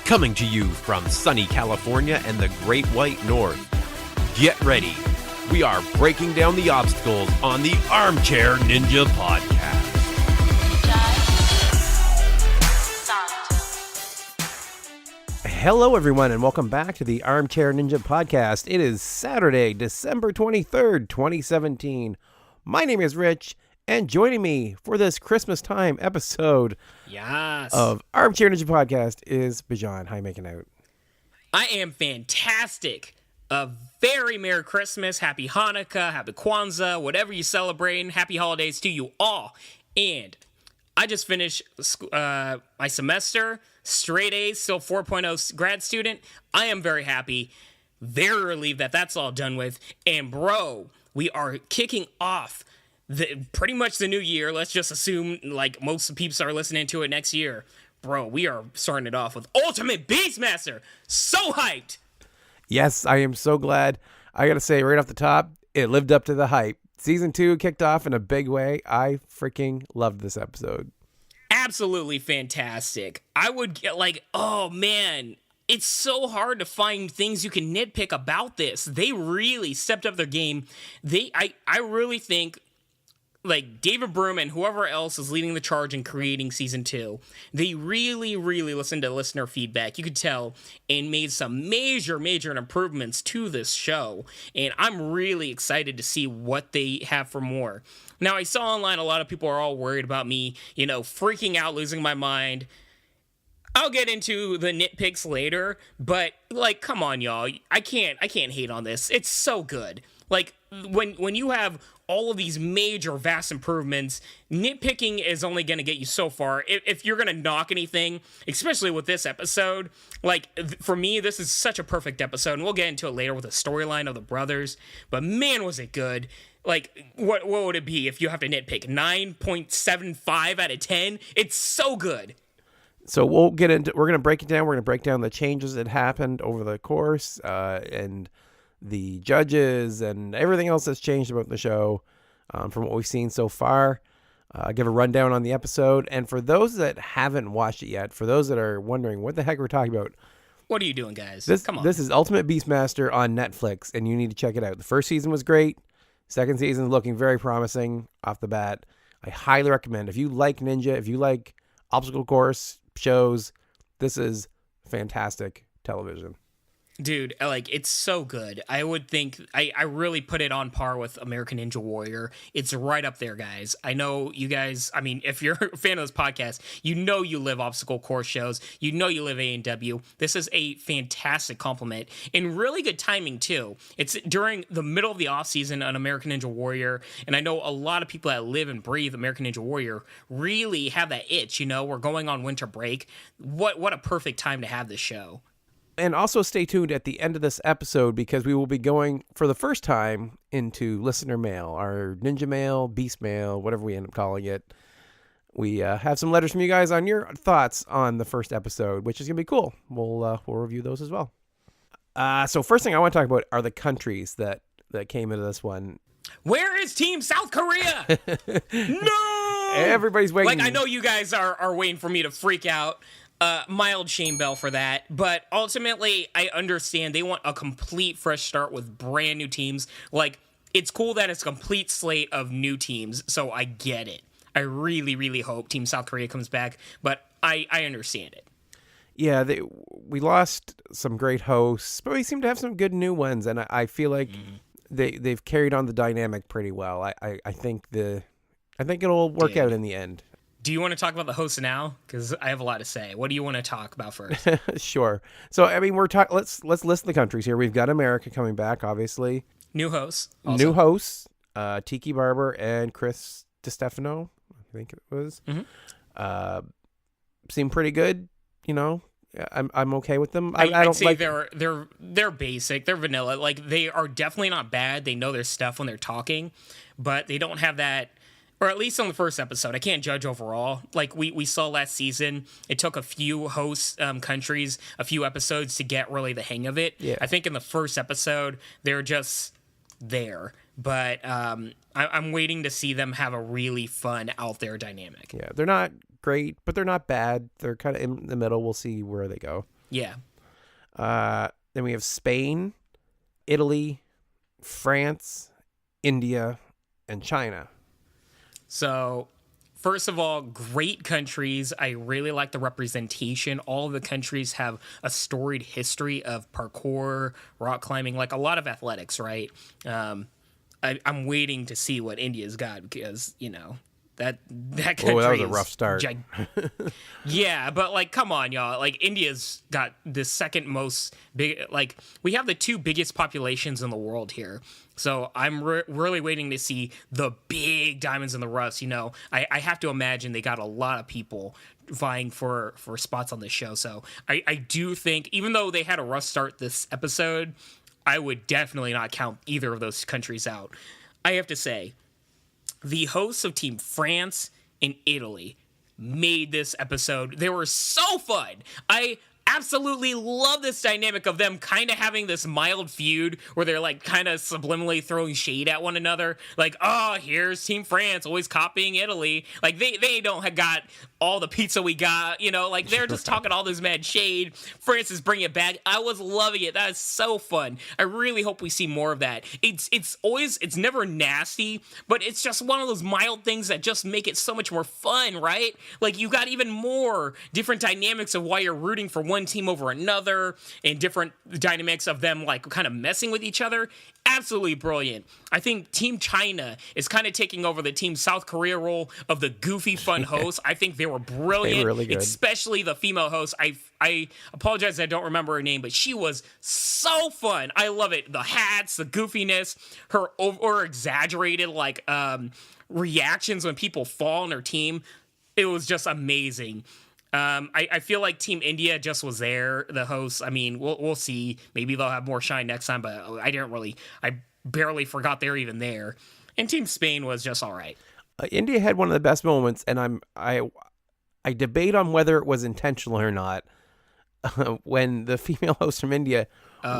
Coming to you from sunny California and the Great White North. Get ready. We are breaking down the obstacles on the Armchair Ninja Podcast. Hello, everyone, and welcome back to the Armchair Ninja Podcast. It is Saturday, December 23rd, 2017. My name is Rich, and joining me for this Christmas time episode of Armchair Ninja Podcast is Bijan. How you making out? I am fantastic. A very Merry Christmas, Happy Hanukkah, Happy Kwanzaa, whatever you celebrating. Happy holidays to you all. And I just finished my semester, straight A's, still 4.0 grad student. I am very happy, very relieved that that's all done with. And bro, we are kicking off pretty much the new year. Let's just assume like most of the peeps are listening to it next year. Bro, we are starting it off with Ultimate Beastmaster. So hyped. Yes, I am so glad. I gotta say right off the top, it lived up to the hype. Season 2 kicked off in a big way. I freaking loved this episode. Absolutely fantastic. I would get oh man, it's so hard to find things you can nitpick about this. They really stepped up their game. I really think David Broom and whoever else is leading the charge in creating season 2, they really, really listened to listener feedback. You could tell, and made some major improvements to this show. And I'm really excited to see what they have for more. Now, I saw online a lot of people are all worried about me, freaking out, losing my mind. I'll get into the nitpicks later, but come on, y'all. I can't hate on this. It's so good. When you have all of these major, vast improvements, nitpicking is only going to get you so far. If you're going to knock anything, especially with this episode, for me, this is such a perfect episode, and we'll get into it later with the storyline of the brothers, but man, was it good. What would it be if you have to nitpick? 9.75 out of 10? It's so good. So we're going to break it down. We're going to break down the changes that happened over the course, and the judges and everything else that's changed about the show from what we've seen so far. Give a rundown on the episode. And for those that haven't watched it yet, for those that are wondering what the heck we're talking about, what are you doing, guys? Come on. This is Ultimate Beastmaster on Netflix, and you need to check it out. The first season was great. Second season is looking very promising off the bat. I highly recommend. If you like Ninja, if you like obstacle course shows, this is fantastic television. Dude, it's so good. I would think, I really put it on par with American Ninja Warrior. It's right up there, guys. I know you guys, if you're a fan of this podcast, you live obstacle course shows. You live ANW. This is a fantastic compliment and really good timing, too. It's during the middle of the offseason on American Ninja Warrior, and I know a lot of people that live and breathe American Ninja Warrior really have that itch, we're going on winter break. What a perfect time to have this show. And also stay tuned at the end of this episode because we will be going for the first time into listener mail, our Ninja Mail, Beast Mail, whatever we end up calling it. We have some letters from you guys on your thoughts on the first episode, which is going to be cool. We'll review those as well. So first thing I want to talk about are the countries that came into this one. Where is Team South Korea? No! Everybody's waiting. I know you guys are waiting for me to freak out. Mild shame bell for that, but ultimately I understand they want a complete fresh start with brand new teams. It's cool that it's a complete slate of new teams, so I get it. I really, really hope Team South Korea comes back, but I understand it. Yeah, we lost some great hosts, but we seem to have some good new ones, and I feel like they've carried on the dynamic pretty well. I think it'll work out in the end. Do you want to talk about the hosts now? Because I have a lot to say. What do you want to talk about first? Sure. So, let's list the countries here. We've got America coming back, obviously. New hosts. Also. New hosts. Tiki Barber and Chris DiStefano, I think it was. Mm-hmm. Seem pretty good. I'm okay with them. I'd say they're basic. They're vanilla. They are definitely not bad. They know their stuff when they're talking, but they don't have that. Or at least on the first episode. I can't judge overall. We saw last season, it took a few host countries, a few episodes to get really the hang of it. Yeah. I think in the first episode, they're just there. But I'm waiting to see them have a really fun out there dynamic. Yeah, they're not great, but they're not bad. They're kind of in the middle. We'll see where they go. Yeah. Then we have Spain, Italy, France, India, and China. So, first of all, great countries. I really like the representation. All of the countries have a storied history of parkour, rock climbing, like a lot of athletics, right? I'm waiting to see what India's got because, that country that was a is rough start. Yeah, but like, come on, y'all. Like, India's got the second most big. Like, we have the two biggest populations in the world here. So I'm really waiting to see the big diamonds in the roughs. I have to imagine they got a lot of people vying for spots on this show. So I do think, even though they had a rough start this episode, I would definitely not count either of those countries out. I have to say, the hosts of Team France and Italy made this episode. They were so fun. I absolutely love this dynamic of them kind of having this mild feud where they're like kind of subliminally throwing shade at one another. Like, oh, here's Team France always copying Italy. Like, they don't have got all the pizza we got, like they're just talking all this mad shade. France is bringing it back. I was loving it. That is so fun. I really hope we see more of that. It's never nasty, but it's just one of those mild things that just make it so much more fun, right? Like, you got even more different dynamics of why you're rooting for one team over another and different dynamics of them like kind of messing with each other. Absolutely brilliant. I think Team China is kind of taking over the Team South Korea role of the goofy fun host. I think they were brilliant, They were really good. especially the female host. I apologize, I don't remember her name, but she was so fun. I love it. The hats, the goofiness, her over exaggerated like reactions when people fall on her team. It was just amazing. I feel like Team India just was there, the hosts. I mean, we'll see. Maybe they'll have more shine next time, but I barely forgot they're even there. And Team Spain was just all right. India had one of the best moments, and I debate on whether it was intentional or not. When the female host from India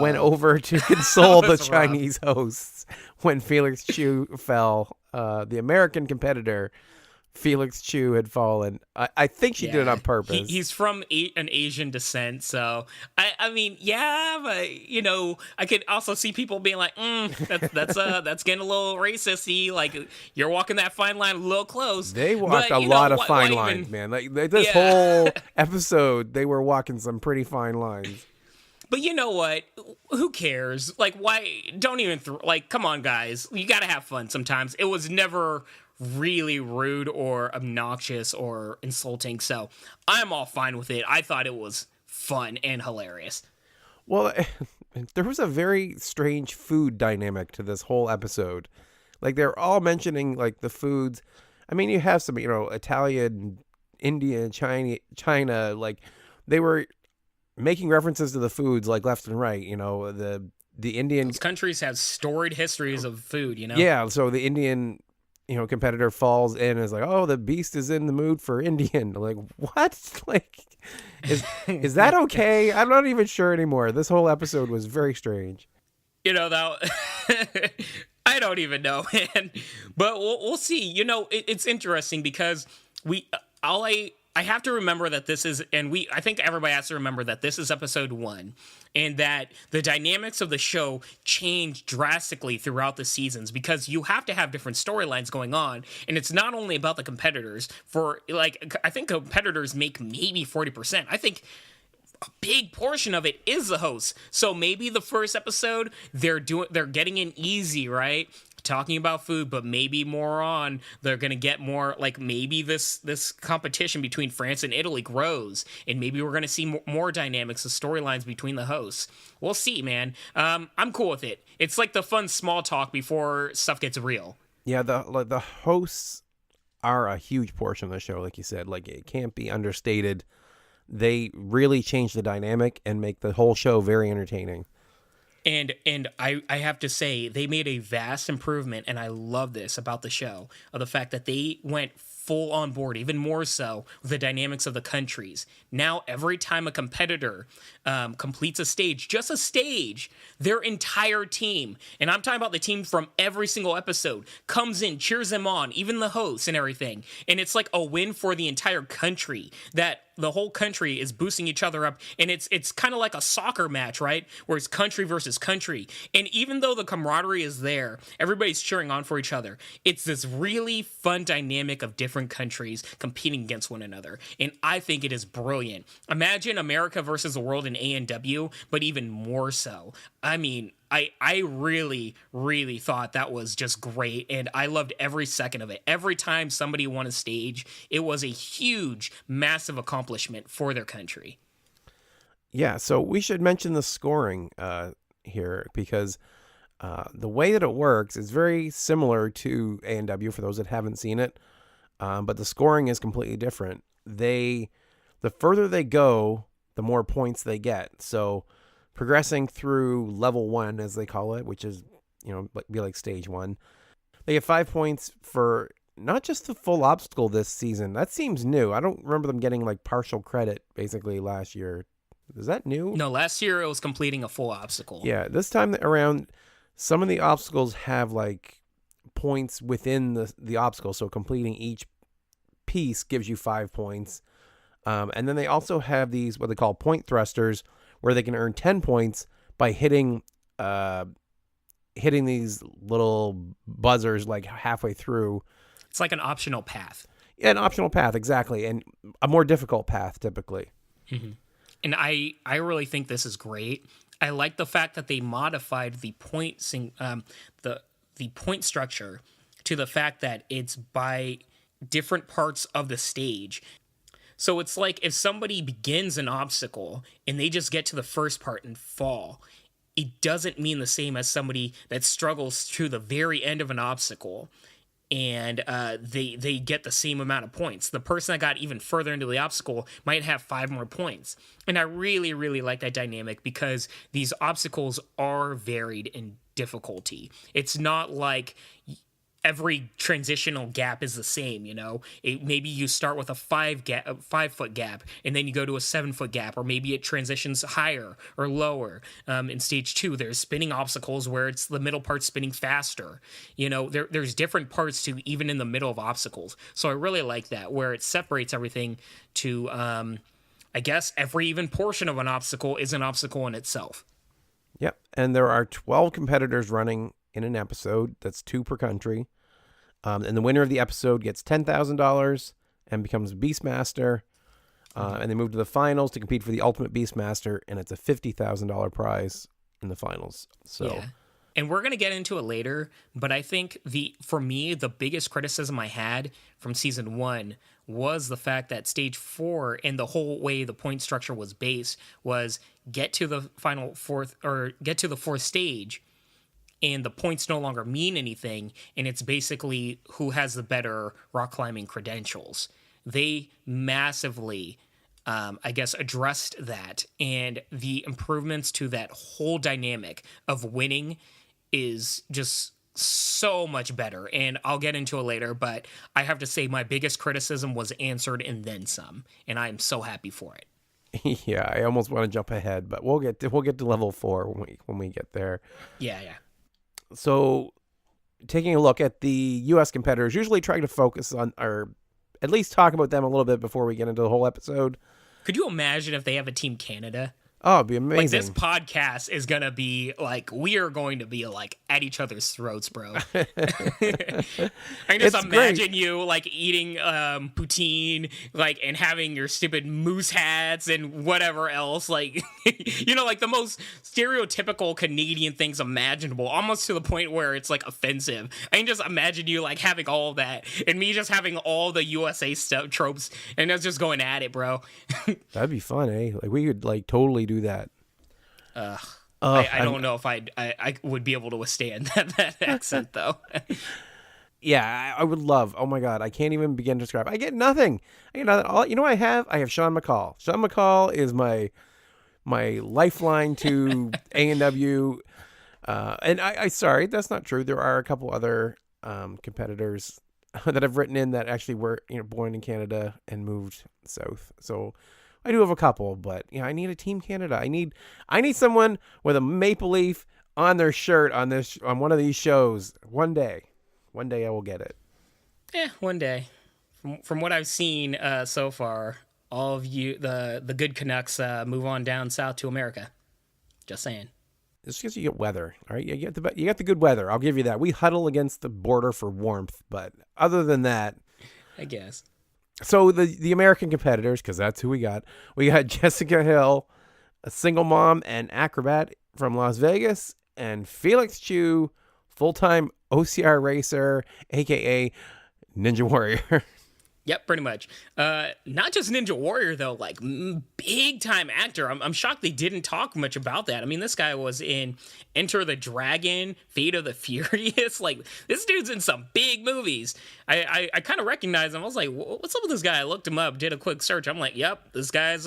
went over to console the Chinese hosts when Felix Chu fell, the American competitor. Felix Chu had fallen. I think she did it on purpose. He's from an Asian descent, so I mean, yeah, but I could also see people being like, that's getting a little racisty. Like, you're walking that fine line a little close. They walked a lot of fine lines, man. Like this whole episode, they were walking some pretty fine lines. But you know what? Who cares? Like, why? Don't even come on, guys. You got to have fun sometimes. It was never really rude or obnoxious or insulting, so I'm all fine with it. I thought it was fun and hilarious. Well, there was a very strange food dynamic to this whole episode. Like, they're all mentioning like the foods. I mean, you have some, Italian, India, China, like they were making references to the foods like left and right. The Indian countries have storied histories of food. Yeah, so the Indian competitor falls in and is like, oh, the beast is in the mood for Indian. Like, what? Like, is that okay? I'm not even sure anymore. This whole episode was very strange. That I don't even know, man. But we'll see. It's interesting because I have to remember that this is, I think everybody has to remember that this is episode 1, and that the dynamics of the show change drastically throughout the seasons because you have to have different storylines going on, and it's not only about the competitors. I think competitors make maybe 40%. I think a big portion of it is the hosts. So maybe the first episode they're getting in easy, right? Talking about food, but maybe more on they're gonna get more, like, maybe this competition between France and Italy grows, and maybe we're gonna see more dynamics of storylines between the hosts. We'll see, man. I'm cool with it. It's like the fun small talk before stuff gets real. Yeah, the hosts are a huge portion of the show, like you said. Like, it can't be understated. They really change the dynamic and make the whole show very entertaining. And I have to say, they made a vast improvement, and I love this about the show, of the fact that they went full on board, even more so, with the dynamics of the countries. Now, every time a competitor completes a stage, just a stage, their entire team, and I'm talking about the team from every single episode, comes in, cheers them on, even the hosts and everything. And it's like a win for the entire country that the whole country is boosting each other up, and it's kind of like a soccer match, right? Where it's country versus country. And even though the camaraderie is there, everybody's cheering on for each other. It's this really fun dynamic of different countries competing against one another. And I think it is brilliant. Imagine America versus the world in ANW, but even more so. I mean, I really, really thought that was just great, and I loved every second of it. Every time somebody won a stage, it was a huge, massive accomplishment for their country. Yeah, so we should mention the scoring here, because the way that it works is very similar to A&W for those that haven't seen it, but the scoring is completely different. The further they go, the more points they get. So progressing through level 1, as they call it, which is, be like stage 1, they get 5 points for not just the full obstacle this season. That seems new. I don't remember them getting like partial credit basically last year. Is that new? No, last year it was completing a full obstacle. Yeah, this time around, some of the obstacles have like points within the obstacle. So completing each piece gives you 5 points. And then they also have these, what they call point thrusters, where they can earn 10 points by hitting these little buzzers like halfway through. It's like an optional path. Yeah, an optional path, exactly, and a more difficult path typically. Mm-hmm. And I really think this is great. I like the fact that they modified the the point structure to the fact that it's by different parts of the stage. So it's like if somebody begins an obstacle and they just get to the first part and fall, it doesn't mean the same as somebody that struggles to the very end of an obstacle and they get the same amount of points. The person that got even further into the obstacle might have 5 more points. And I really, really like that dynamic because these obstacles are varied in difficulty. It's not like every transitional gap is the same, maybe you start with a 5-foot gap and then you go to a 7-foot gap, or maybe it transitions higher or lower. In stage 2, there's spinning obstacles where it's the middle part spinning faster. There's different parts to even in the middle of obstacles. So I really like that, where it separates everything to, I guess every even portion of an obstacle is an obstacle in itself. Yep. And there are 12 competitors running in an episode. That's 2 per country. And the winner of the episode gets $10,000 and becomes Beastmaster. And they move to the finals to compete for the Ultimate Beastmaster, and it's a $50,000 prize in the finals. So, yeah. And we're going to get into it later, but I think for me, the biggest criticism I had from season 1 was the fact that stage 4 and the whole way the point structure was based was get to the fourth stage, and the points no longer mean anything, and it's basically who has the better rock climbing credentials. They massively, addressed that, and the improvements to that whole dynamic of winning is just so much better, and I'll get into it later, but I have to say my biggest criticism was answered and then some, and I'm so happy for it. Yeah, I almost want to jump ahead, but we'll get to level 4 when we get there. Yeah. So, taking a look at the U.S. competitors, usually trying to focus on, or at least talk about them a little bit before we get into the whole episode. Could you imagine if they have a Team Canada? Oh, it'd be amazing. Like, this podcast is going to be, like, we are going to be, like, at each other's throats, bro. I can just imagine you, like, eating poutine, like, and having your stupid moose hats and whatever else. Like, like, the most stereotypical Canadian things imaginable, almost to the point where it's, like, offensive. I can just imagine you, like, having all of that, and me just having all the USA stuff, tropes, and us just going at it, bro. That'd be fun, eh? Like, we could, like, totally do that. I don't know if I would be able to withstand that accent, though. Yeah, I would love. Oh my God, I can't even begin to describe. I get nothing. All I have Sean McCall. Sean McCall is my lifeline to A&W. And I sorry, that's not true. There are a couple other competitors that I've written in that actually were born in Canada and moved south. So I do have a couple, but I need a Team Canada. I need someone with a maple leaf on their shirt on one of these shows. One day I will get it. One day. From what I've seen so far, all of you, the good Canucks, move on down south to America. Just saying. It's because you get weather, all right? You get the good weather. I'll give you that. We huddle against the border for warmth, but other than that, I guess. So the American competitors, because that's who we got. We got Jessica Hill, a single mom and acrobat from Las Vegas, and Felix Chu, full-time OCR racer, aka Ninja Warrior. Yep, pretty much. Not just Ninja Warrior, though, like, big time actor. I'm shocked they didn't talk much about that. I mean, this guy was in Enter the Dragon, Fate of the Furious. Like, this dude's in some big movies. I kind of recognized him. I was like, what's up with this guy? I looked him up, did a quick search. I'm like, yep, this guy's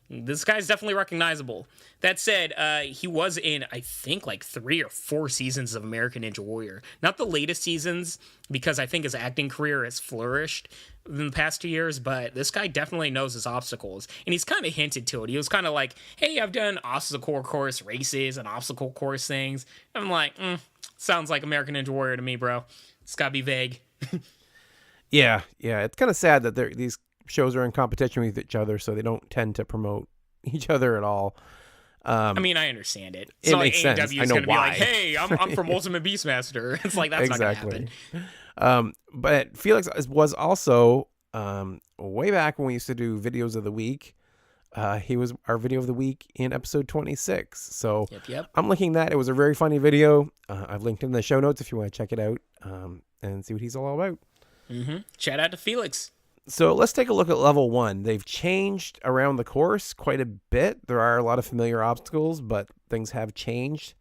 definitely recognizable. That said, he was in, I think, like 3 or 4 seasons of American Ninja Warrior. Not the latest seasons, because I think his acting career has flourished in the past 2 years, but this guy definitely knows his obstacles. And he's kind of hinted to it. He was kind of like, hey, I've done obstacle course races and obstacle course things. I'm like, sounds like American Ninja Warrior to me, bro. It's got to be vague. Yeah. It's kind of sad that these shows are in competition with each other, so they don't tend to promote each other at all. I mean, I understand it. It makes sense. AEW I is know going to be why. like, hey, I'm from Ultimate Beastmaster. It's like, that's Exactly. not going to happen. But Felix was also, way back when we used to do videos of the week, he was our video of the week in episode 26. So Yep. I'm linking that. It was a very funny video. I've linked in the show notes if you want to check it out and see what he's all about. Shout out to Felix. So let's take a look at level 1. They've changed around the course quite a bit. There are a lot of familiar obstacles, but things have changed.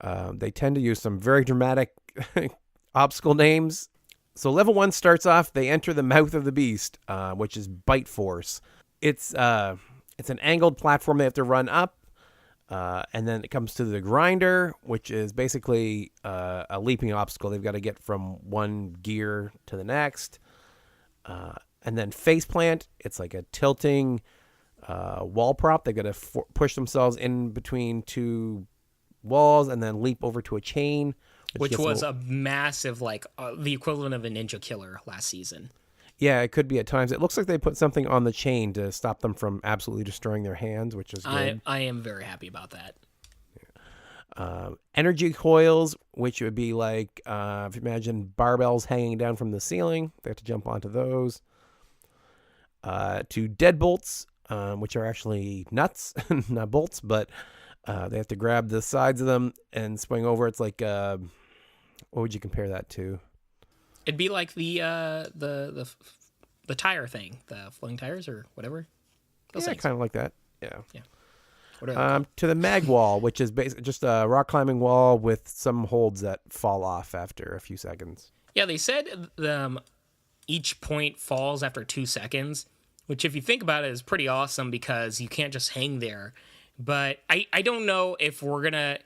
They tend to use some very dramatic obstacle names. So level 1 starts off, they enter the mouth of the beast, which is Bite Force. It's an angled platform they have to run up, and then it comes to the grinder, which is basically a leaping obstacle. They've got to get from one gear to the next. And then faceplant, it's like a tilting wall prop. They've got to push themselves in between 2 walls and then leap over to a chain. Which was a massive, like, the equivalent of a ninja killer last season. Yeah, it could be at times. It looks like they put something on the chain to stop them from absolutely destroying their hands, which is good. I am very happy about that. Energy coils, which would be like, if you imagine barbells hanging down from the ceiling, they have to jump onto those. To deadbolts, which are actually nuts, not bolts, but they have to grab the sides of them and swing over. It's like, what would you compare that to? It'd be like the tire thing, the floating tires or whatever. Those things. Kind of like that. Yeah. Whatever. To the mag wall, which is basically just a rock climbing wall with some holds that fall off after a few seconds. Yeah, they said each point falls after 2 seconds, which if you think about it is pretty awesome because you can't just hang there. But I don't know if we're going to...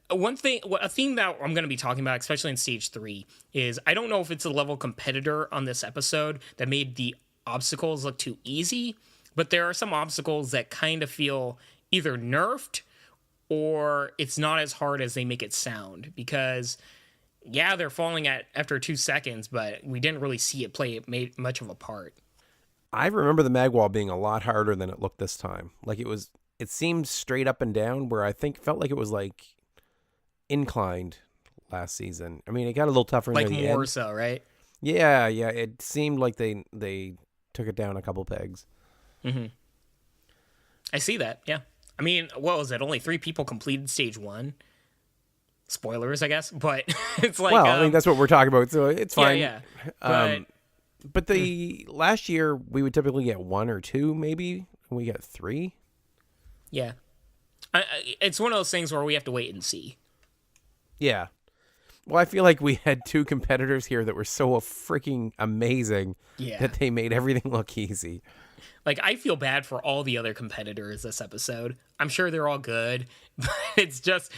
a theme that I'm going to be talking about, especially in Stage 3, is I don't know if it's a level competitor on this episode that made the obstacles look too easy, but there are some obstacles that kind of feel either nerfed or it's not as hard as they make it sound because, yeah, they're falling after 2 seconds, but we didn't really see it made much of a part. I remember the mag wall being a lot harder than it looked this time. Like it seemed straight up and down where I felt like it was like inclined last season. I mean, it got a little tougher like near the more end. so, right? Yeah. It seemed like they took it down a couple pegs. Mm-hmm. I see that. Yeah. I mean, what was it? Only 3 people completed Stage 1. Spoilers, I guess, but it's like... Well, I mean, that's what we're talking about, so it's fine. Yeah. But the last year, we would typically get 1 or 2, maybe. We got 3. Yeah. It's one of those things where we have to wait and see. Yeah. Well, I feel like we had 2 competitors here that were so freaking amazing that they made everything look easy. Like, I feel bad for all the other competitors this episode. I'm sure they're all good, but it's just...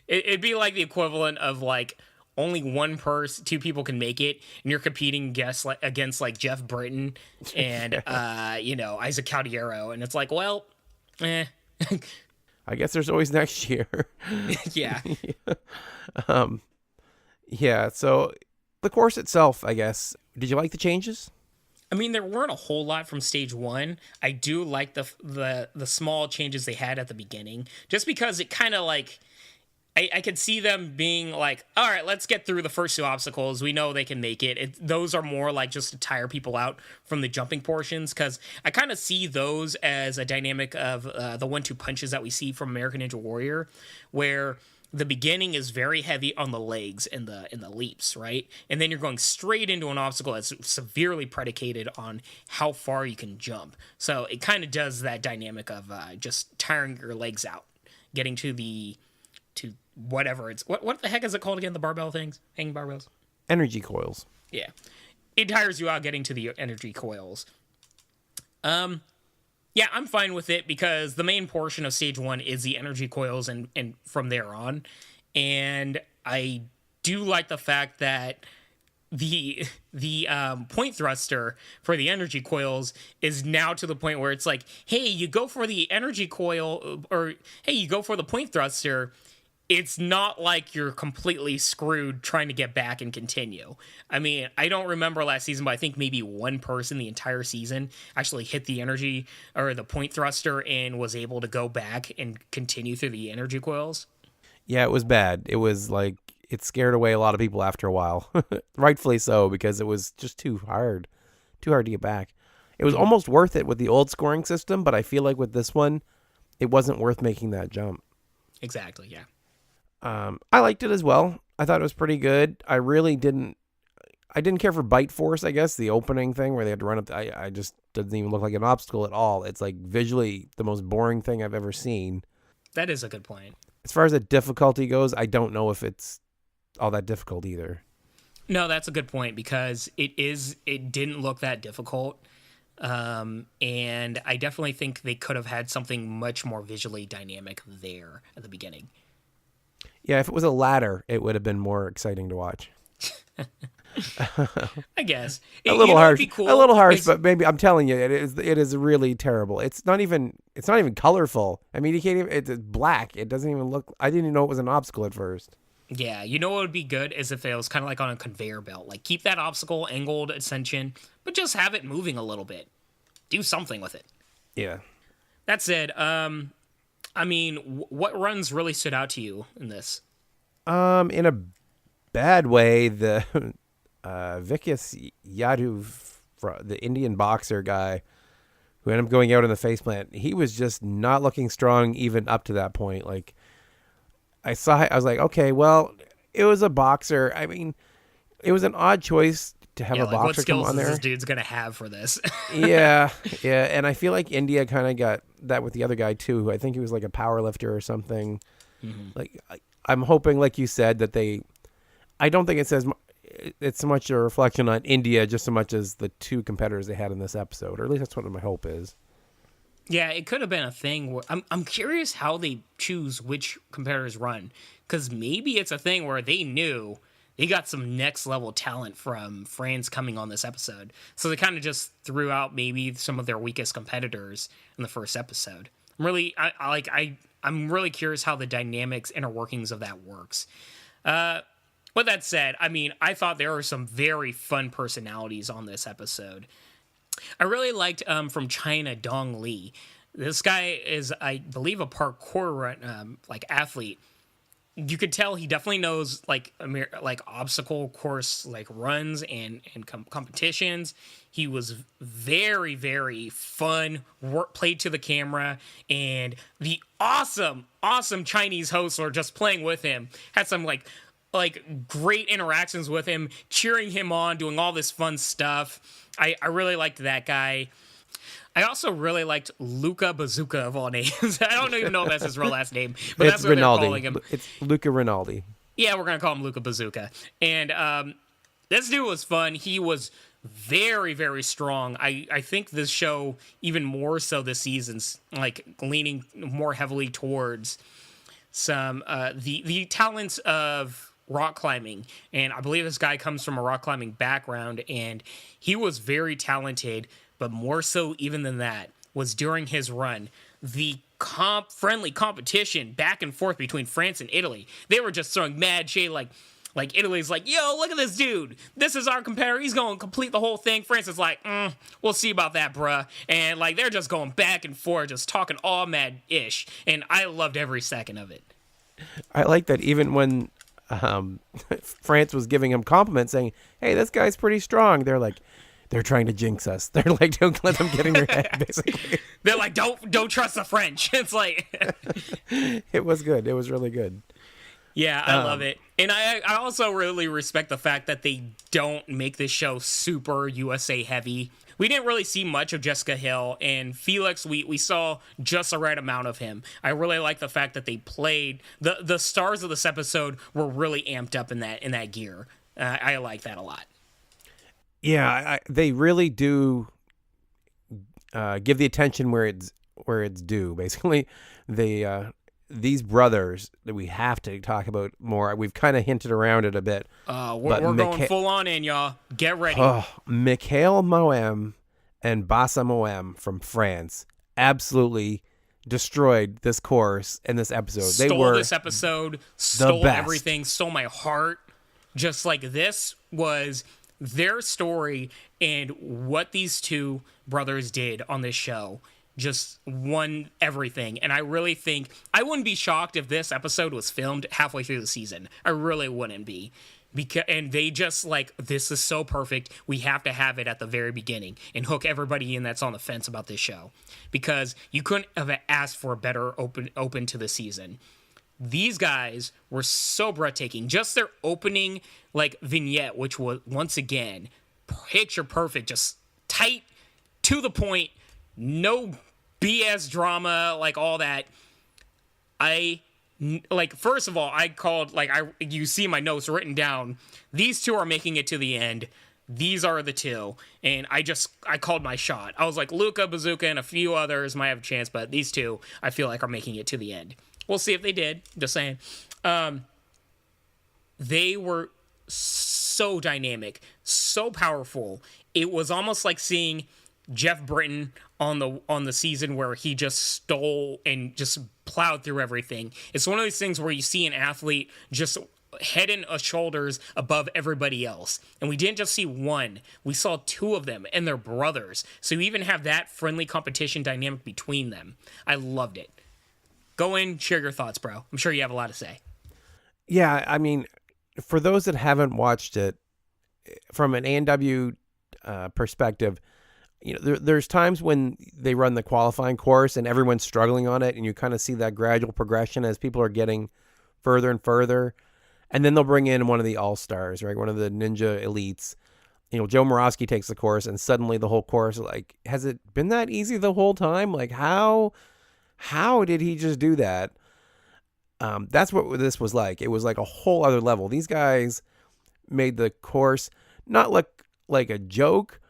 It'd be like the equivalent of, like, only 2 people can make it, and you're competing against like, Jeff Britton and, Isaac Caldiero, and it's like, well, I guess there's always next year. Yeah. Yeah, so the course itself, I guess. Did you like the changes? I mean, there weren't a whole lot from stage one. I do like the small changes they had at the beginning, just because it kind of like I could see them being like, all right, let's get through the first two obstacles. We know they can make it. Those are more like just to tire people out from the jumping portions, because I kind of see those as a dynamic of the 1-2 punches that we see from American Ninja Warrior, where the beginning is very heavy on the legs and the leaps, right? And then you're going straight into an obstacle that's severely predicated on how far you can jump. So it kind of does that dynamic of just tiring your legs out, getting to whatever it's what the heck is it called again? The barbell things, hanging barbells. Energy coils. Yeah, it tires you out getting to the energy coils. Yeah, I'm fine with it because the main portion of stage one is the energy coils, and from there on, and I do like the fact that the point thruster for the energy coils is now to the point where it's like, hey, you go for the energy coil, or hey, you go for the point thruster. It's not like you're completely screwed trying to get back and continue. I mean, I don't remember last season, but I think maybe one person the entire season actually hit the energy or the point thruster and was able to go back and continue through the energy coils. Yeah, it was bad. It was like, it scared away a lot of people after a while. Rightfully so, because it was just too hard to get back. It was almost worth it with the old scoring system, but I feel like with this one, it wasn't worth making that jump. Exactly, yeah. I liked it as well. I thought it was pretty good. I didn't care for Bite Force, I guess, the opening thing where they had to run up. I just doesn't even look like an obstacle at all. It's like visually the most boring thing I've ever seen. That is a good point. As far as the difficulty goes, I don't know if it's all that difficult either. No, that's a good point because it didn't look that difficult. And I definitely think they could have had something much more visually dynamic there at the beginning. Yeah, if it was a ladder, it would have been more exciting to watch. I guess a little harsh, cool. A little harsh, but maybe I'm telling you, it is really terrible. It's not even colorful. I mean, you can't even. It's black. It doesn't even look. I didn't even know it was an obstacle at first. Yeah, you know what would be good is if it was kind of like on a conveyor belt. Like keep that obstacle angled ascension, but just have it moving a little bit. Do something with it. Yeah. That said, I mean, what runs really stood out to you in this? In a bad way, the Vikas Yadav, the Indian boxer guy who ended up going out in the faceplant, he was just not looking strong even up to that point. Like, I was like, okay, well, it was a boxer. I mean, it was an odd choice to have a boxer come on there. What skills is this dude's going to have for this? yeah, and I feel like India kind of got that with the other guy too, who I think he was like a power lifter or something. Mm-hmm. Like, I'm hoping, like you said, that I don't think it's so much a reflection on India just so much as the two competitors they had in this episode, or at least that's what my hope is. Yeah, it could have been a thing where I'm curious how they choose which competitors run, because maybe it's a thing where they knew they got some next level talent from France coming on this episode, so they kind of just threw out maybe some of their weakest competitors in the first episode. I'm really curious how the dynamics, inner workings of that works. With that said, I mean, I thought there were some very fun personalities on this episode. I really liked from China Dong Li. This guy is, I believe, a parkour athlete. You could tell he definitely knows like obstacle course like runs and competitions. He was very, very fun. Played to the camera, and the awesome Chinese hosts were just playing with him. Had some like great interactions with him, cheering him on, doing all this fun stuff. I really liked that guy. I also really liked Luca Bazooka of all names. I don't even know if that's his real last name, but that's what Rinaldi. they're calling him. It's Luca Rinaldi. Yeah, we're going to call him Luca Bazooka. And this dude was fun. He was very, very strong. I think this show, even more so this season's, like leaning more heavily towards some the talents of rock climbing. And I believe this guy comes from a rock climbing background, and he was very talented. But more so even than that was during his run, the friendly competition back and forth between France and Italy. They were just throwing mad shade, like Like, Italy's like, yo, look at this dude. This is our competitor. He's going to complete the whole thing. France is like, we'll see about that, bruh. And, like, they're just going back and forth, just talking all mad-ish. And I loved every second of it. I like that even when France was giving him compliments saying, hey, this guy's pretty strong. They're like, they're trying to jinx us. They're like, don't let them get in your head, basically. They're like, don't trust the French. It's like... It was good. It was really good. Yeah, I love it. And I also really respect the fact that they don't make this show super USA heavy. We didn't really see much of Jessica Hill, and Felix, we saw just the right amount of him. I really like the fact that they played... The stars of this episode were really amped up in that gear. I like that a lot. Yeah, they really do give the attention where it's due. Basically, these brothers that we have to talk about more. We've kind of hinted around it a bit. We're going full on in, y'all. Get ready. Mikhail Moem and Bassa Moem from France absolutely destroyed this course in this episode. Stole this episode, stole everything, stole my heart. Just like this was their story, and what these two brothers did on this show just won everything. And I really think I wouldn't be shocked if this episode was filmed halfway through the season. I really wouldn't be. And they just like, this is so perfect. We have to have it at the very beginning and hook everybody in that's on the fence about this show, because you couldn't have asked for a better open to the season. These guys were so breathtaking. Just their opening like vignette, which was once again picture perfect, just tight, to the point, no BS drama, like all that. First of all, I called, you see my notes written down. These two are making it to the end. These are the two. And I called my shot. I was like, Luca, Bazooka, and a few others might have a chance, but these two, I feel like, are making it to the end. We'll see if they did. Just saying. They were so dynamic, so powerful. It was almost like seeing Jeff Britton on the season where he just stole and just plowed through everything. It's one of those things where you see an athlete just head and shoulders above everybody else. And we didn't just see one. We saw two of them, and they're brothers. So you even have that friendly competition dynamic between them. I loved it. Go in, share your thoughts, bro. I'm sure you have a lot to say. Yeah, I mean, for those that haven't watched it, from an A&W perspective, you know, there's times when they run the qualifying course and everyone's struggling on it, and you kind of see that gradual progression as people are getting further and further. And then they'll bring in one of the all-stars, right? One of the ninja elites. You know, Joe Morosky takes the course, and suddenly the whole course, like, has it been that easy the whole time? Like, how did he just do that? That's what this was like. It was like a whole other level. These guys made the course not look like a joke,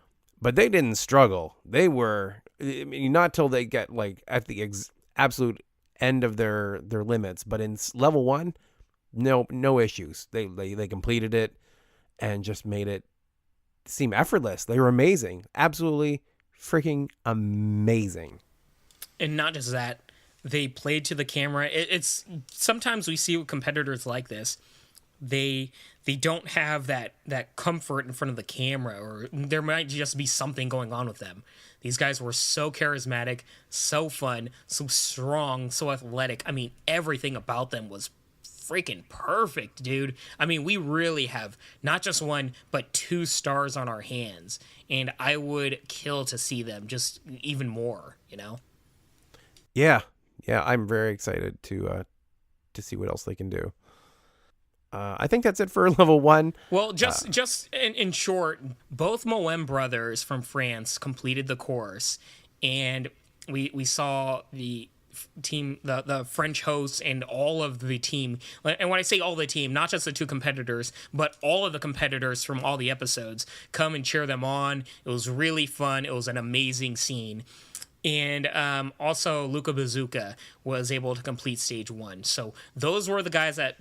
but they didn't struggle. They were, I mean, not till they get like at the absolute end of their limits. But in level one, no issues. They completed it and just made it seem effortless. They were amazing. Absolutely freaking amazing. And not just that, they played to the camera. It's sometimes we see competitors like this. They don't have that comfort in front of the camera, or there might just be something going on with them. These guys were so charismatic, so fun, so strong, so athletic. I mean, everything about them was freaking perfect, dude. I mean, we really have not just one, but two stars on our hands. And I would kill to see them just even more, you know? Yeah, I'm very excited to see what else they can do. I think that's it for level one. Well, just in short, both Moem brothers from France completed the course, and we saw the team, the French hosts, and all of the team. And when I say all the team, not just the two competitors, but all of the competitors from all the episodes come and cheer them on. It was really fun. It was an amazing scene. And also, Luca Bazooka was able to complete stage one. So those were the guys that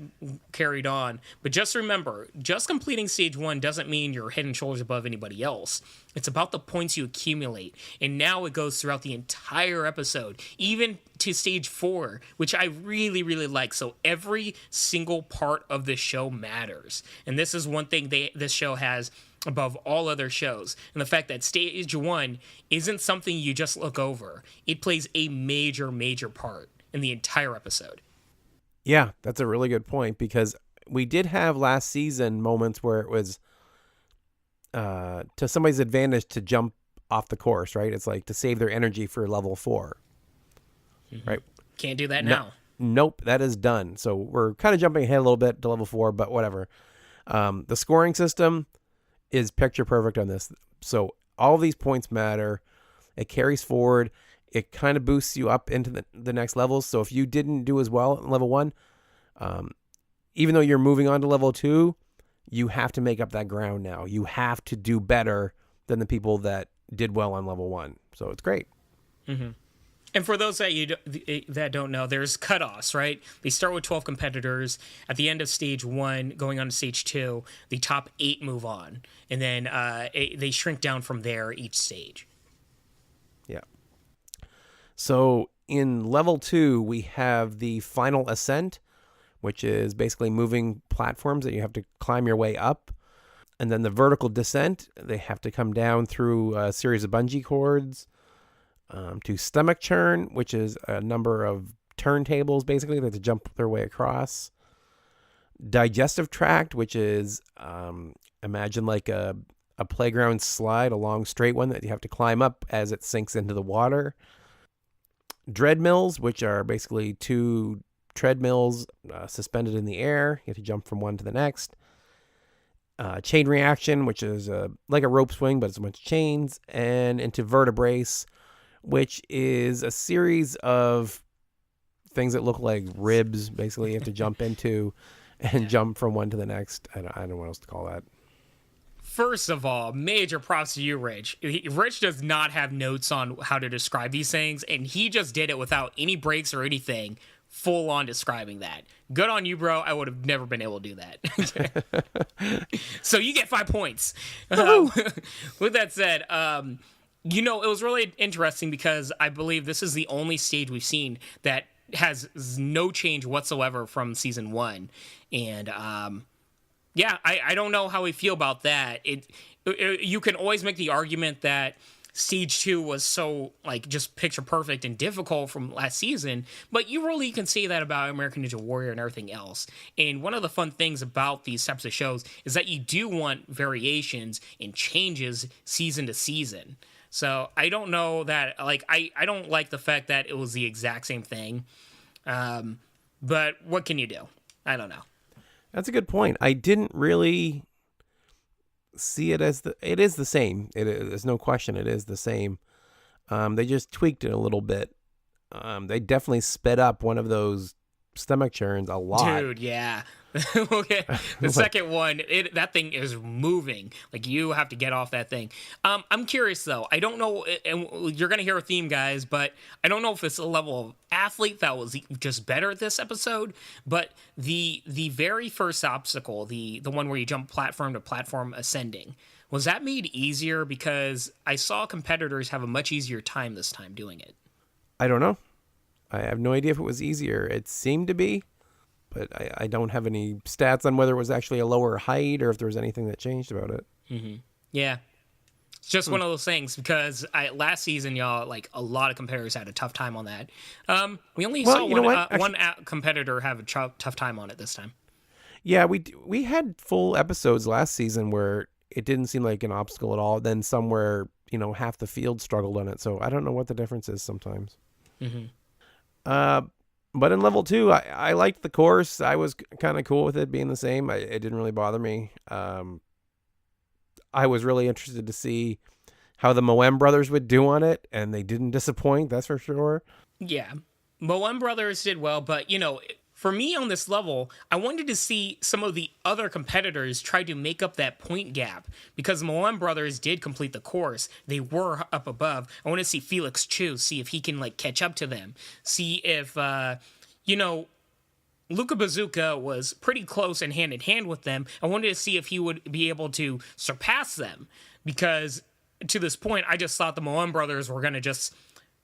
carried on. But just remember, just completing stage one doesn't mean you're head and shoulders above anybody else. It's about the points you accumulate. And now it goes throughout the entire episode, even to stage 4, which I really, really like. So every single part of the show matters. And this is one thing this show has above all other shows. And the fact that stage 1 isn't something you just look over. It plays a major, major part in the entire episode. Yeah, that's a really good point, because we did have last season moments where it was to somebody's advantage to jump off the course, right? It's like to save their energy for level 4, right? Can't do that now. Nope, that is done. So we're kind of jumping ahead a little bit to level 4, but whatever. The scoring system is picture perfect on this. So all these points matter. It carries forward. It kind of boosts you up into the next levels. So if you didn't do as well in level 1, even though you're moving on to level 2, you have to make up that ground now. You have to do better than the people that did well on level 1. So it's great. Mm-hmm. And for those that don't know, there's cutoffs, right? They start with 12 competitors. At the end of stage 1, going on to stage 2, the top 8 move on. And then they shrink down from there each stage. Yeah. So in level 2, we have the final ascent, which is basically moving platforms that you have to climb your way up. And then the vertical descent, they have to come down through a series of bungee cords. To stomach churn, which is a number of turntables, basically, they have to jump their way across. Digestive tract, which is, imagine like a playground slide, a long straight one that you have to climb up as it sinks into the water. Dreadmills, which are basically 2 treadmills suspended in the air. You have to jump from one to the next. Chain reaction, which is like a rope swing, but it's a bunch of chains. And into vertebrace, which is a series of things that look like ribs, basically, you have to jump into and jump from one to the next. I don't know what else to call that. First of all, major props to you, Rich. Rich does not have notes on how to describe these things, and he just did it without any breaks or anything, full on describing that. Good on you, bro. I would have never been able to do that. So you get 5 points. With that said, it was really interesting because I believe this is the only stage we've seen that has no change whatsoever from season 1. And, I don't know how we feel about that. You can always make the argument that stage 2 was so, just picture perfect and difficult from last season, but you really can say that about American Ninja Warrior and everything else. And one of the fun things about these types of shows is that you do want variations and changes season to season. So I don't know that, I don't like the fact that it was the exact same thing. But what can you do? I don't know. That's a good point. I didn't really see it as it is the same. There's no question it is the same. They just tweaked it a little bit. They definitely sped up one of those stomach churns a lot. Dude, yeah. Okay. The second one, that thing is moving. You have to get off that thing. I'm curious though. I don't know, and you're gonna hear a theme, guys, but I don't know if it's a level of athlete that was just better at this episode. But the very first obstacle, the one where you jump platform to platform ascending, was that made easier? Because I saw competitors have a much easier time this time doing it. I don't know. I have no idea if it was easier. It seemed to be. But I don't have any stats on whether it was actually a lower height or if there was anything that changed about it. Mm-hmm. Yeah. It's just one of those things because last season, y'all, a lot of competitors had a tough time on that. We only saw one competitor have a tough time on it this time. Yeah, we had full episodes last season where it didn't seem like an obstacle at all. Then somewhere, half the field struggled on it. So I don't know what the difference is sometimes. Mm-hmm. But in level 2, I liked the course. I was kind of cool with it being the same. It didn't really bother me. I was really interested to see how the Moem brothers would do on it, and they didn't disappoint, that's for sure. Yeah, Moem brothers did well, but, for me on this level, I wanted to see some of the other competitors try to make up that point gap because Moem brothers did complete the course. They were up above. I want to see Felix Chu, see if he can catch up to them. See if, Luca Bazooka was pretty close and hand in hand with them. I wanted to see if he would be able to surpass them because to this point, I just thought the Moem brothers were going to just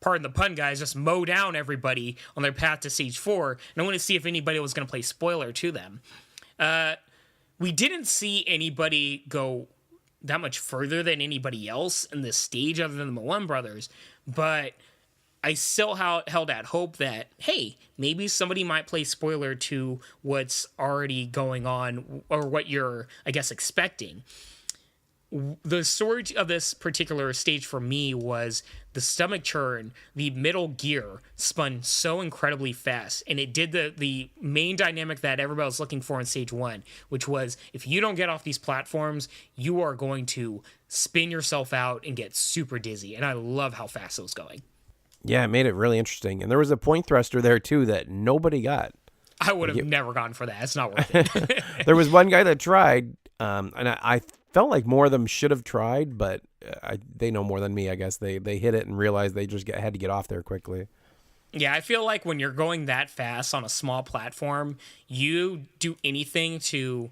pardon the pun, guys, just mow down everybody on their path to stage 4. And I want to see if anybody was going to play spoiler to them. We didn't see anybody go that much further than anybody else in this stage other than the Moen brothers, but I still held out hope that, hey, maybe somebody might play spoiler to what's already going on or what you're, I guess, expecting. The story of this particular stage for me was the stomach churn. The middle gear spun so incredibly fast, and it did the main dynamic that everybody was looking for in stage 1, which was if you don't get off these platforms, you are going to spin yourself out and get super dizzy. And I love how fast it was going. Yeah, it made it really interesting. And there was a point thruster there, too, that nobody got. I would have never gone for that. It's not worth it. There was one guy that tried, and I felt like more of them should have tried, but they know more than me, I guess. They hit it and realized they just had to get off there quickly. Yeah, I feel like when you're going that fast on a small platform, you do anything to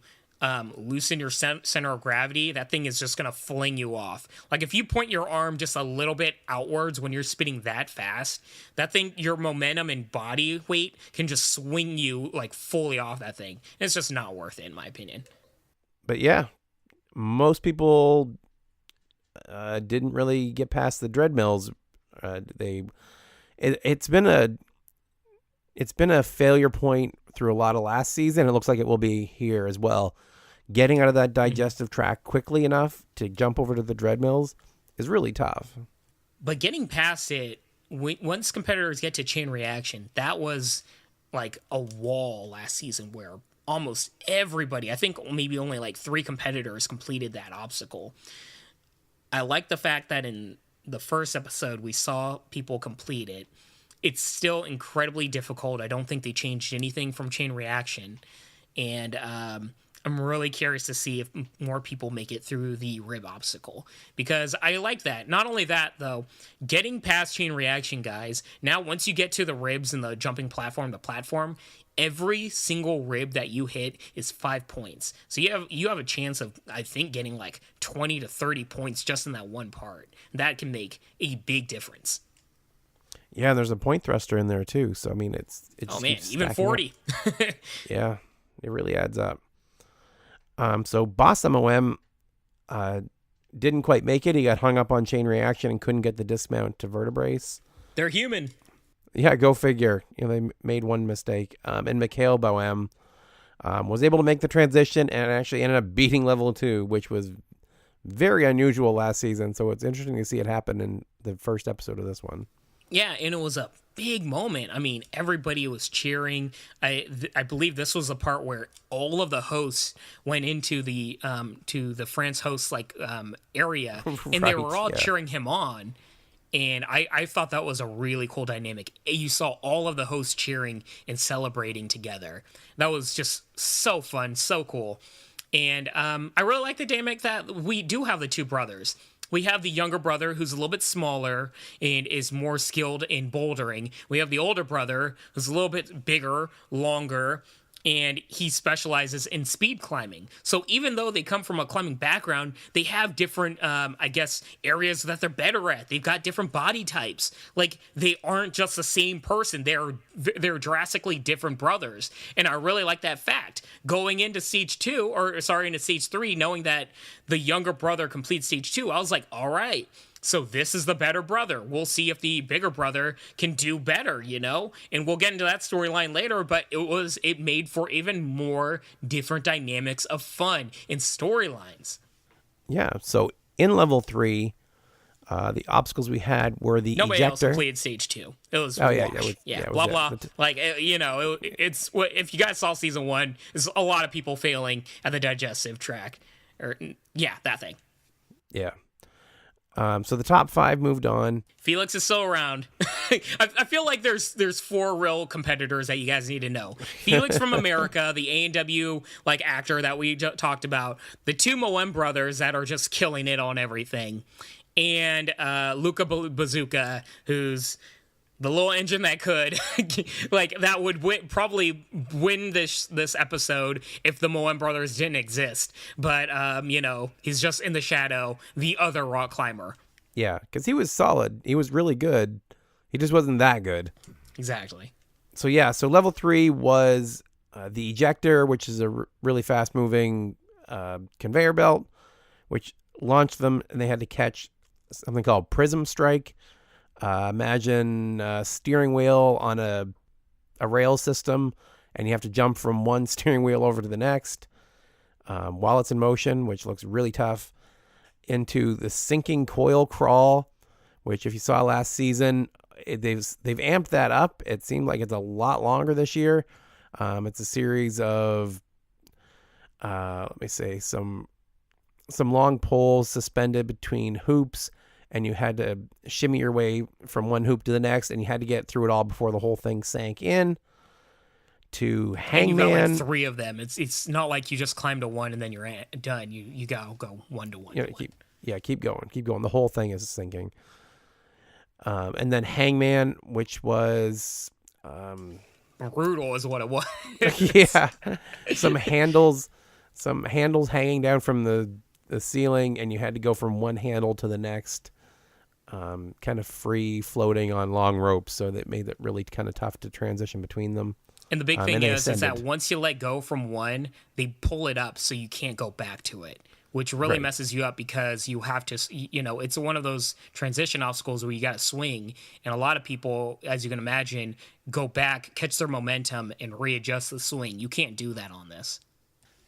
loosen your center of gravity, that thing is just going to fling you off. Like if you point your arm just a little bit outwards when you're spinning that fast, that thing, your momentum and body weight can just swing you like fully off that thing. It's just not worth it, in my opinion. But yeah, most people didn't really get past the dreadmills. It's been a failure point through a lot of last season. It looks like it will be here as well. Getting out of that digestive tract quickly enough to jump over to the dreadmills is really tough. But getting past it, once competitors get to chain reaction, that was like a wall last season where almost everybody, I think maybe only like 3 competitors completed that obstacle. I like the fact that in the first episode we saw people complete it. It's still incredibly difficult. I don't think they changed anything from chain reaction. And I'm really curious to see if more people make it through the rib obstacle, because I like that. Not only that, though, getting past chain reaction, guys, now once you get to the ribs and the jumping platform, every single rib that you hit is 5 points. So you have a chance of, I think, getting like 20 to 30 points just in that one part. That can make a big difference. Yeah, there's a point thruster in there too. So I mean, it just keeps even 40. Yeah, it really adds up. So Boss MOM didn't quite make it. He got hung up on chain reaction and couldn't get the dismount to vertebrace. They're human. Yeah, go figure. They made one mistake. And Mikhail Boehm was able to make the transition and actually ended up beating level 2, which was very unusual last season. So it's interesting to see it happen in the first episode of this one. Yeah, and it was a big moment. I mean, everybody was cheering. I believe this was the part where all of the hosts went into the to the France hosts area, and they were all cheering him on. And I thought that was a really cool dynamic. You saw all of the hosts cheering and celebrating together. That was just so fun, so cool. And I really like the dynamic that we do have the 2 brothers. We have the younger brother who's a little bit smaller and is more skilled in bouldering. We have the older brother who's a little bit bigger, longer, and he specializes in speed climbing. So even though they come from a climbing background, they have different, areas that they're better at. They've got different body types. Like, they aren't just the same person. They're drastically different brothers. And I really like that fact. Going into stage 3, knowing that the younger brother completes stage 2, I was like, all right. So this is the better brother. We'll see if the bigger brother can do better, And we'll get into that storyline later, but it made for even more different dynamics of fun and storylines. Yeah, so in level 3, the obstacles we had were the Nobody ejector. else completed stage 2. It was blah, blah. It's what if you guys saw season 1, there's a lot of people failing at the digestive tract. That thing. Yeah. So the top 5 moved on. Felix is still around. I feel like there's 4 real competitors that you guys need to know. Felix from America, the ANW actor that we talked about, the 2 Moen brothers that are just killing it on everything, and Luca Bazooka, who's the little engine that could, that would probably win this episode if the Moen brothers didn't exist. But, he's just in the shadow, the other rock climber. Yeah, because he was solid. He was really good. He just wasn't that good. Exactly. So yeah, so level 3 was the ejector, which is a really fast moving conveyor belt, which launched them, and they had to catch something called prism strike. Imagine a steering wheel on a rail system, and you have to jump from one steering wheel over to the next while it's in motion, which looks really tough, into the sinking coil crawl, which if you saw last season, they've amped that up. It seemed like it's a lot longer this year. It's a series of, let me say, some long poles suspended between hoops, and you had to shimmy your way from one hoop to the next, and you had to get through it all before the whole thing sank in. To Hangman. And you got like 3 of them. It's not like you just climb to one and then you're done. You gotta go one to one. Keep going. The whole thing is sinking. And then Hangman, which was brutal, is what it was. Yeah, some handles hanging down from the ceiling, and you had to go from one handle to the next, kind of free floating on long ropes. So that made it really kind of tough to transition between them. And the big thing is that once you let go from one, they pull it up so you can't go back to it, which really messes you up because you have to, it's one of those transition obstacles where you got to swing. And a lot of people, as you can imagine, go back, catch their momentum, and readjust the swing. You can't do that on this.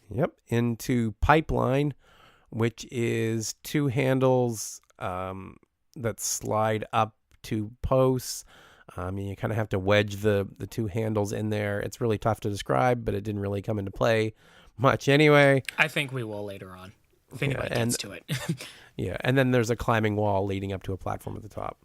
Yep. Into Pipeline, which is 2 handles that slide up to posts. You kind of have to wedge the 2 handles in there. It's really tough to describe, but it didn't really come into play much anyway. I think we will later on, if anybody gets to it. Yeah, and then there's a climbing wall leading up to a platform at the top.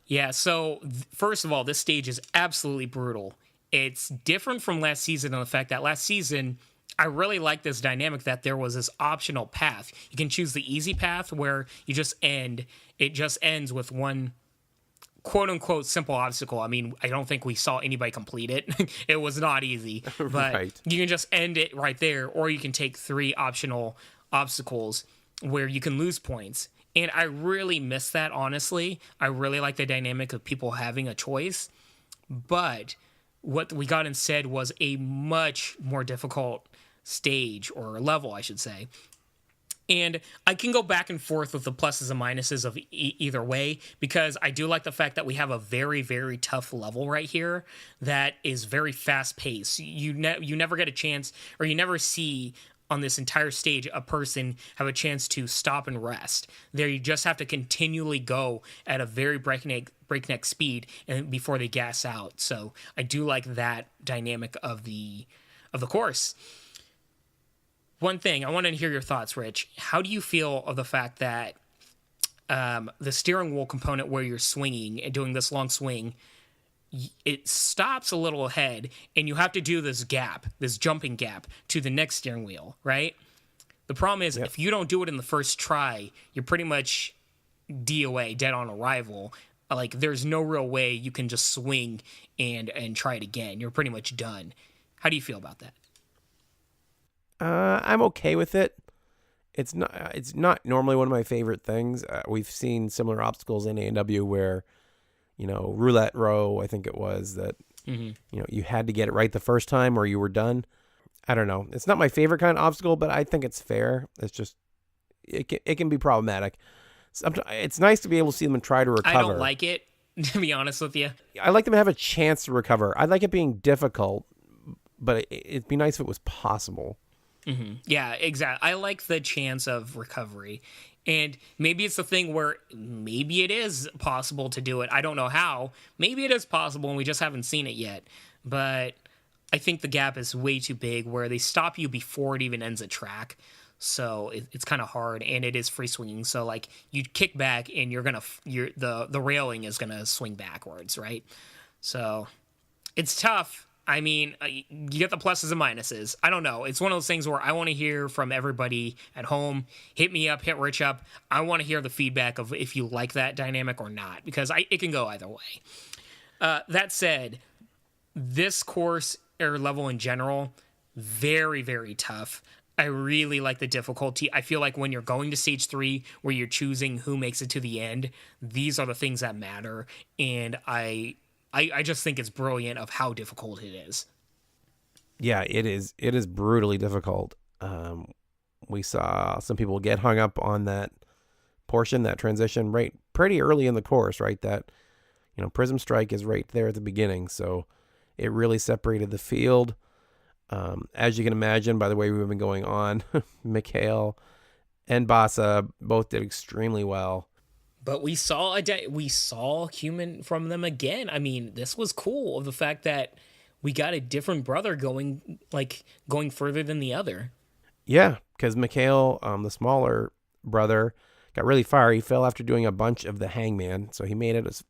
Yeah, so first of all, this stage is absolutely brutal. It's different from last season in the fact that last season, I really like this dynamic that there was this optional path. You can choose the easy path where it just ends with one quote-unquote simple obstacle. I mean, I don't think we saw anybody complete it. It was not easy. But you can just end it right there, or you can take 3 optional obstacles where you can lose points. And I really miss that, honestly. I really like the dynamic of people having a choice. But what we got instead was a much more difficult stage, or level, I should say. And I can go back and forth with the pluses and minuses of either way, because I do like the fact that we have a very, very tough level right here that is very fast-paced. You never get a chance, or you never see on this entire stage a person have a chance to stop and rest. There you just have to continually go at a very breakneck speed and before they gas out. So I do like that dynamic of the course. One thing, I want to hear your thoughts, Rich. How do you feel of the fact that the steering wheel component where you're swinging and doing this long swing, it stops a little ahead, and you have to do this jumping gap to the next steering wheel, right? The problem is, if you don't do it in the first try, you're pretty much DOA, dead on arrival. Like, there's no real way you can just swing and try it again. You're pretty much done. How do you feel about that? I'm okay with it. It's not normally one of my favorite things. We've seen similar obstacles in A&W where, roulette row, I think it was, that you had to get it right the first time or you were done. I don't know. It's not my favorite kind of obstacle, but I think it's fair. It's just it can be problematic. It's nice to be able to see them and try to recover. I don't like it, to be honest with you. I like them to have a chance to recover. I like it being difficult, but it'd be nice if it was possible. Mm-hmm. Yeah, exactly. I like the chance of recovery. And maybe it's the thing where maybe it is possible to do it. I don't know how. Maybe it is possible and we just haven't seen it yet. But I think the gap is way too big where they stop you before it even ends a track. So it's kind of hard, and it is free swinging. So like you kick back and the railing is gonna swing backwards, right? So it's tough. I mean, you get the pluses and minuses. I don't know. It's one of those things where I want to hear from everybody at home. Hit me up, hit Rich up. I want to hear the feedback of if you like that dynamic or not, because it can go either way. That said, this course or level in general, very, very tough. I really like the difficulty. I feel like when you're going to stage 3, where you're choosing who makes it to the end, these are the things that matter. And I just think it's brilliant of how difficult it is. Yeah, it is. It is brutally difficult. We saw some people get hung up on that portion, that transition, right pretty early in the course, right? That, Prism Strike is right there at the beginning. So it really separated the field. As you can imagine, by the way we've been going on, Mikhail and Basa both did extremely well. But we saw human from them again. I mean, this was cool of the fact that we got a different brother going further than the other. Yeah, because Mikhail, the smaller brother, got really far. He fell after doing a bunch of the hangman, so he made it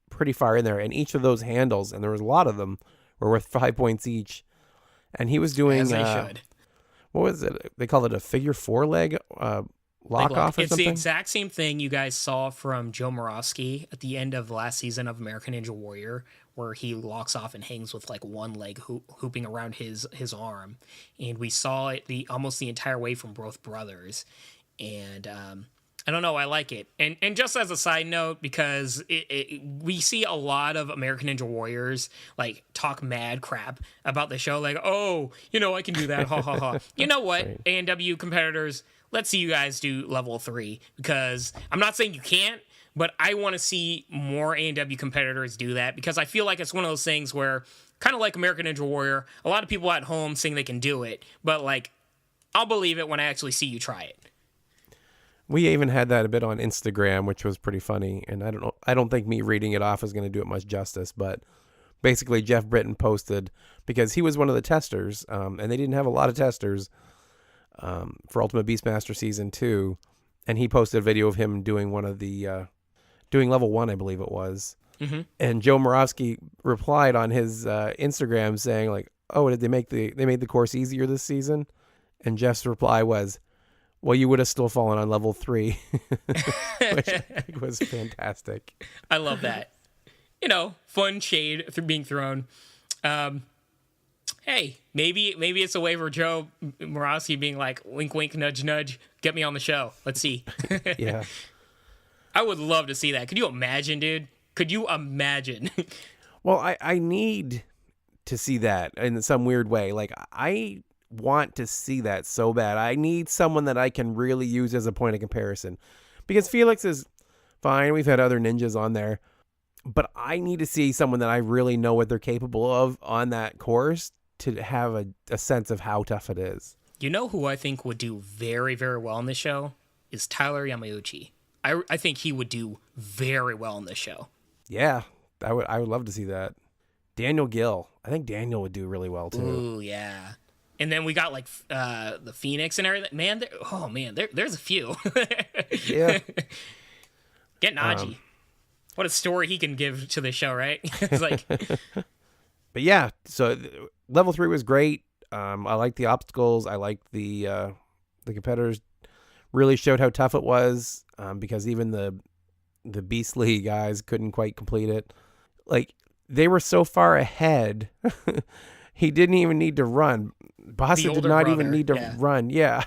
pretty far in there. And each of those handles, and there was a lot of them, were worth 5 points each. And he was doing, as they should. What was it? They call it a figure 4 leg lock off or it's something? the exact same thing you guys saw from Joe Moravsky at the end of last season of American Ninja Warrior, where he locks off and hangs with like one leg hooping around his arm. And we saw it almost the entire way from both brothers. And I don't know, I like it. And just as a side note, because we see a lot of American Ninja Warriors like talk mad crap about the show, like, oh, I can do that, ha ha ha. You know what, right. ANW competitors, let's see you guys do level 3, because I'm not saying you can't, but I want to see more ANW competitors do that, because I feel like it's one of those things where, kind of like American Ninja Warrior, a lot of people at home saying they can do it, but like, I'll believe it when I actually see you try it. We even had that a bit on Instagram, which was pretty funny. And I don't think me reading it off is going to do it much justice. But basically, Jeff Britton posted, because he was one of the testers, and they didn't have a lot of testers for Ultimate Beastmaster Season 2. And he posted a video of him doing one of the, doing level 1, I believe it was. Mm-hmm. And Joe Moravsky replied on his Instagram saying, like, oh, did they made the course easier this season? And Jeff's reply was, well, you would have still fallen on level 3, which I think was fantastic. I love that. Fun shade being thrown. Hey, maybe it's a way for Joe Moravsky being like, wink, wink, nudge, nudge, get me on the show. Let's see. Yeah. I would love to see that. Could you imagine, dude? Could you imagine? Well, I need to see that in some weird way. Like, I want to see that so bad. I need someone that I can really use as a point of comparison, because Felix is fine. We've had other ninjas on there, but I need to see someone that I really know what they're capable of on that course to have a sense of how tough it is. You know who I think would do very, very well on this show is Tyler Yamauchi. I think he would do very well on this show. Yeah, I would love to see that. Daniel Gill. I think Daniel would do really well too. Ooh, yeah. And then we got like the Phoenix and everything. Man, there's a few. Yeah. Get Najee. What a story he can give to the show, right? It's like. But yeah, so level 3 was great. I liked the obstacles. I liked the competitors really showed how tough it was, because even the beastly guys couldn't quite complete it. Like, they were so far ahead. He didn't even need to run. Basa did not even need to run. Yeah.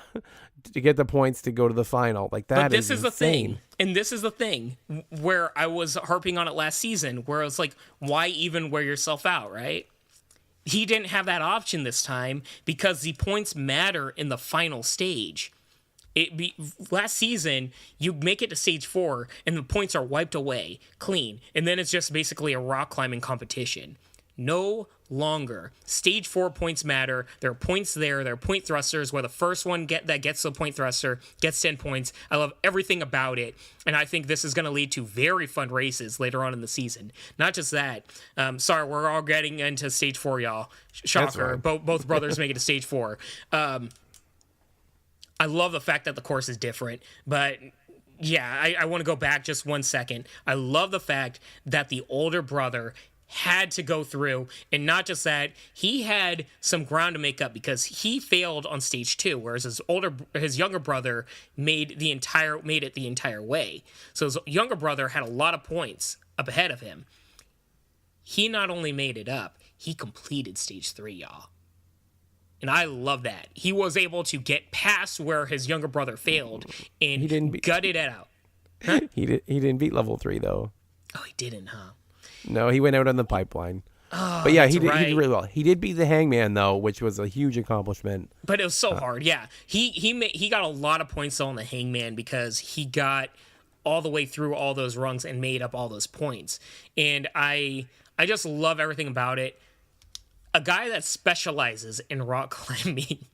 To get the points to go to the final. Like, that is insane. The thing. And this is the thing where I was harping on it last season, where I was like, why even wear yourself out, right? He didn't have that option this time because the points matter in the final stage. Last season, you make it to stage 4 and the points are wiped away, clean. And then it's just basically a rock climbing competition. No longer. Stage 4 points matter. There are points there. There are point thrusters where the first one that gets the point thruster gets 10 points. I love everything about it. And I think this is going to lead to very fun races later on in the season. Not just that. Sorry, we're all getting into stage 4, y'all. Shocker. Right. Both brothers make it to stage 4. I love the fact that the course is different, but yeah, I want to go back just 1 second. I love the fact that the older brother had to go through, and not just that, he had some ground to make up because he failed on stage 2, whereas his younger brother made it the entire way. So his younger brother had a lot of points up ahead of him. He not only made it up, he completed stage 3, y'all. And I love that. He was able to get past where his younger brother failed and gutted it out. Huh? He didn't beat level 3 though. Oh, he didn't, huh? No, he went out on the pipeline. Oh, but yeah, he did really well. He did beat the Hangman though, which was a huge accomplishment. But it was so hard. Yeah, he got a lot of points on the Hangman because he got all the way through all those rungs and made up all those points. And I just love everything about it. A guy that specializes in rock climbing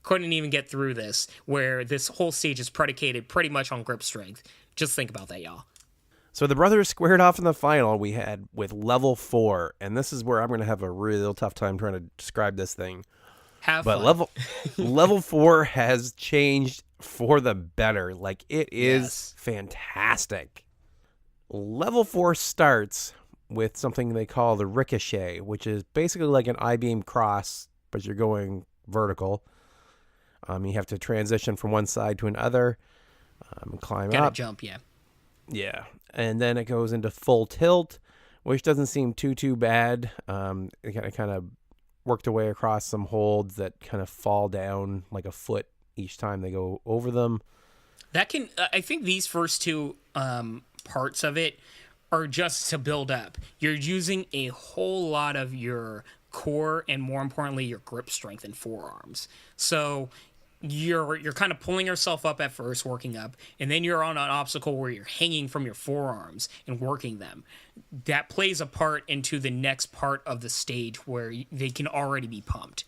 couldn't even get through this, where this whole stage is predicated pretty much on grip strength. Just think about that, y'all. So the brothers squared off in the final we had with level 4, and this is where I'm going to have a real tough time trying to describe this thing. Have fun. Level 4 has changed for the better. Like, it is fantastic. Level 4 starts with something they call the ricochet, which is basically like an I-beam cross, but you're going vertical. You have to transition from one side to another, climb up. Gotta jump, yeah. Yeah, and then it goes into full tilt, which doesn't seem too bad. It kind of worked away across some holds that kind of fall down like a foot each time they go over them. That can, I think these first two parts of it are just to build up. You're using a whole lot of your core and, more importantly, your grip strength and forearms. So you're kind of pulling yourself up at first, working up, and then you're on an obstacle where you're hanging from your forearms and working them. That plays a part into the next part of the stage where they can already be pumped.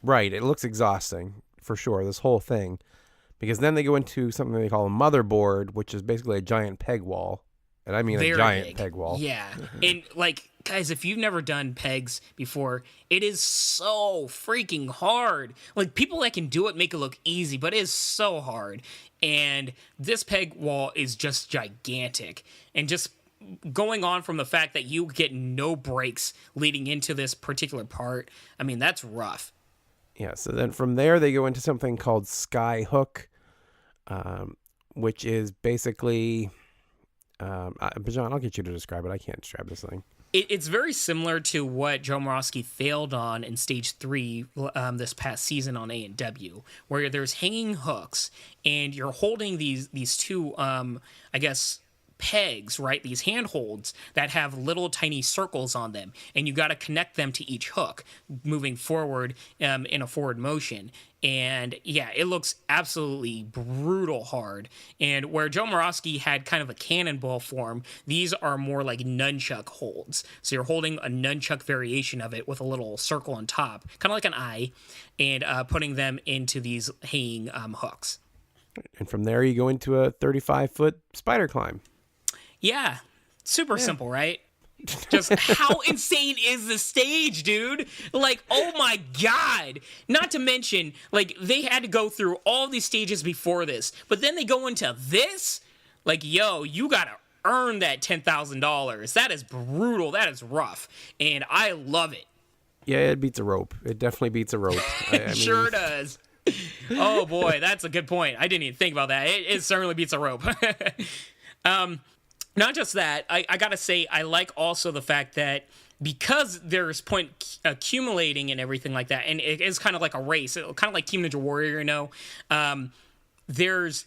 Right. It looks exhausting, for sure, this whole thing. Because then they go into something they call a motherboard, which is basically a giant peg wall. And I mean a giant peg wall. Yeah. And, like, guys, if you've never done pegs before, it is so freaking hard. Like, people that can do it make it look easy, but it is so hard. And this peg wall is just gigantic. And just going on from the fact that you get no breaks leading into this particular part, I mean, that's rough. Yeah, so then from there they go into something called Sky Hook, which is basically... Bijan, I'll get you to describe it. I can't describe this thing. It's very similar to what Joe Morosky failed on in Stage 3 this past season on ANW, where there's hanging hooks, and you're holding these two, I guess, pegs, right? These handholds that have little tiny circles on them, and you got to connect them to each hook, moving forward in a forward motion. And yeah, it looks absolutely brutal hard. And where Joe Morosky had kind of a cannonball form, these are more like nunchuck holds. So you're holding a nunchuck variation of it with a little circle on top, kind of like an eye, and putting them into these hanging hooks. And from there you go into a 35-foot spider climb. Yeah, super simple, right? Just how insane is the stage, dude? Like, oh my god. Not to mention, like, they had to go through all these stages before this, but then they go into this? Like, yo, you gotta earn that $10,000. That is brutal. That is rough. And I love it. Yeah, it beats a rope. It definitely beats a rope. It sure does. Oh boy, that's a good point. I didn't even think about that. It certainly beats a rope. Not just that, I gotta say, I like also the fact that because there's point accumulating and everything like that, and it is kind of like a race, kind of like Team Ninja Warrior, you know, there's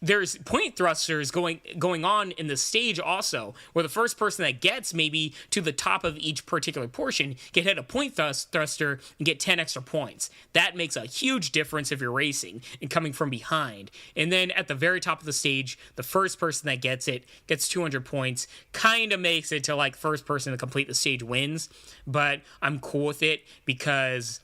there's point thrusters going on in the stage also, where the first person that gets maybe to the top of each particular portion can hit a point thruster and get 10 extra points. That makes a huge difference if you're racing and coming from behind. And then at the very top of the stage, the first person that gets it gets 200 points, kind of makes it to like first person to complete the stage wins. But I'm cool with it because,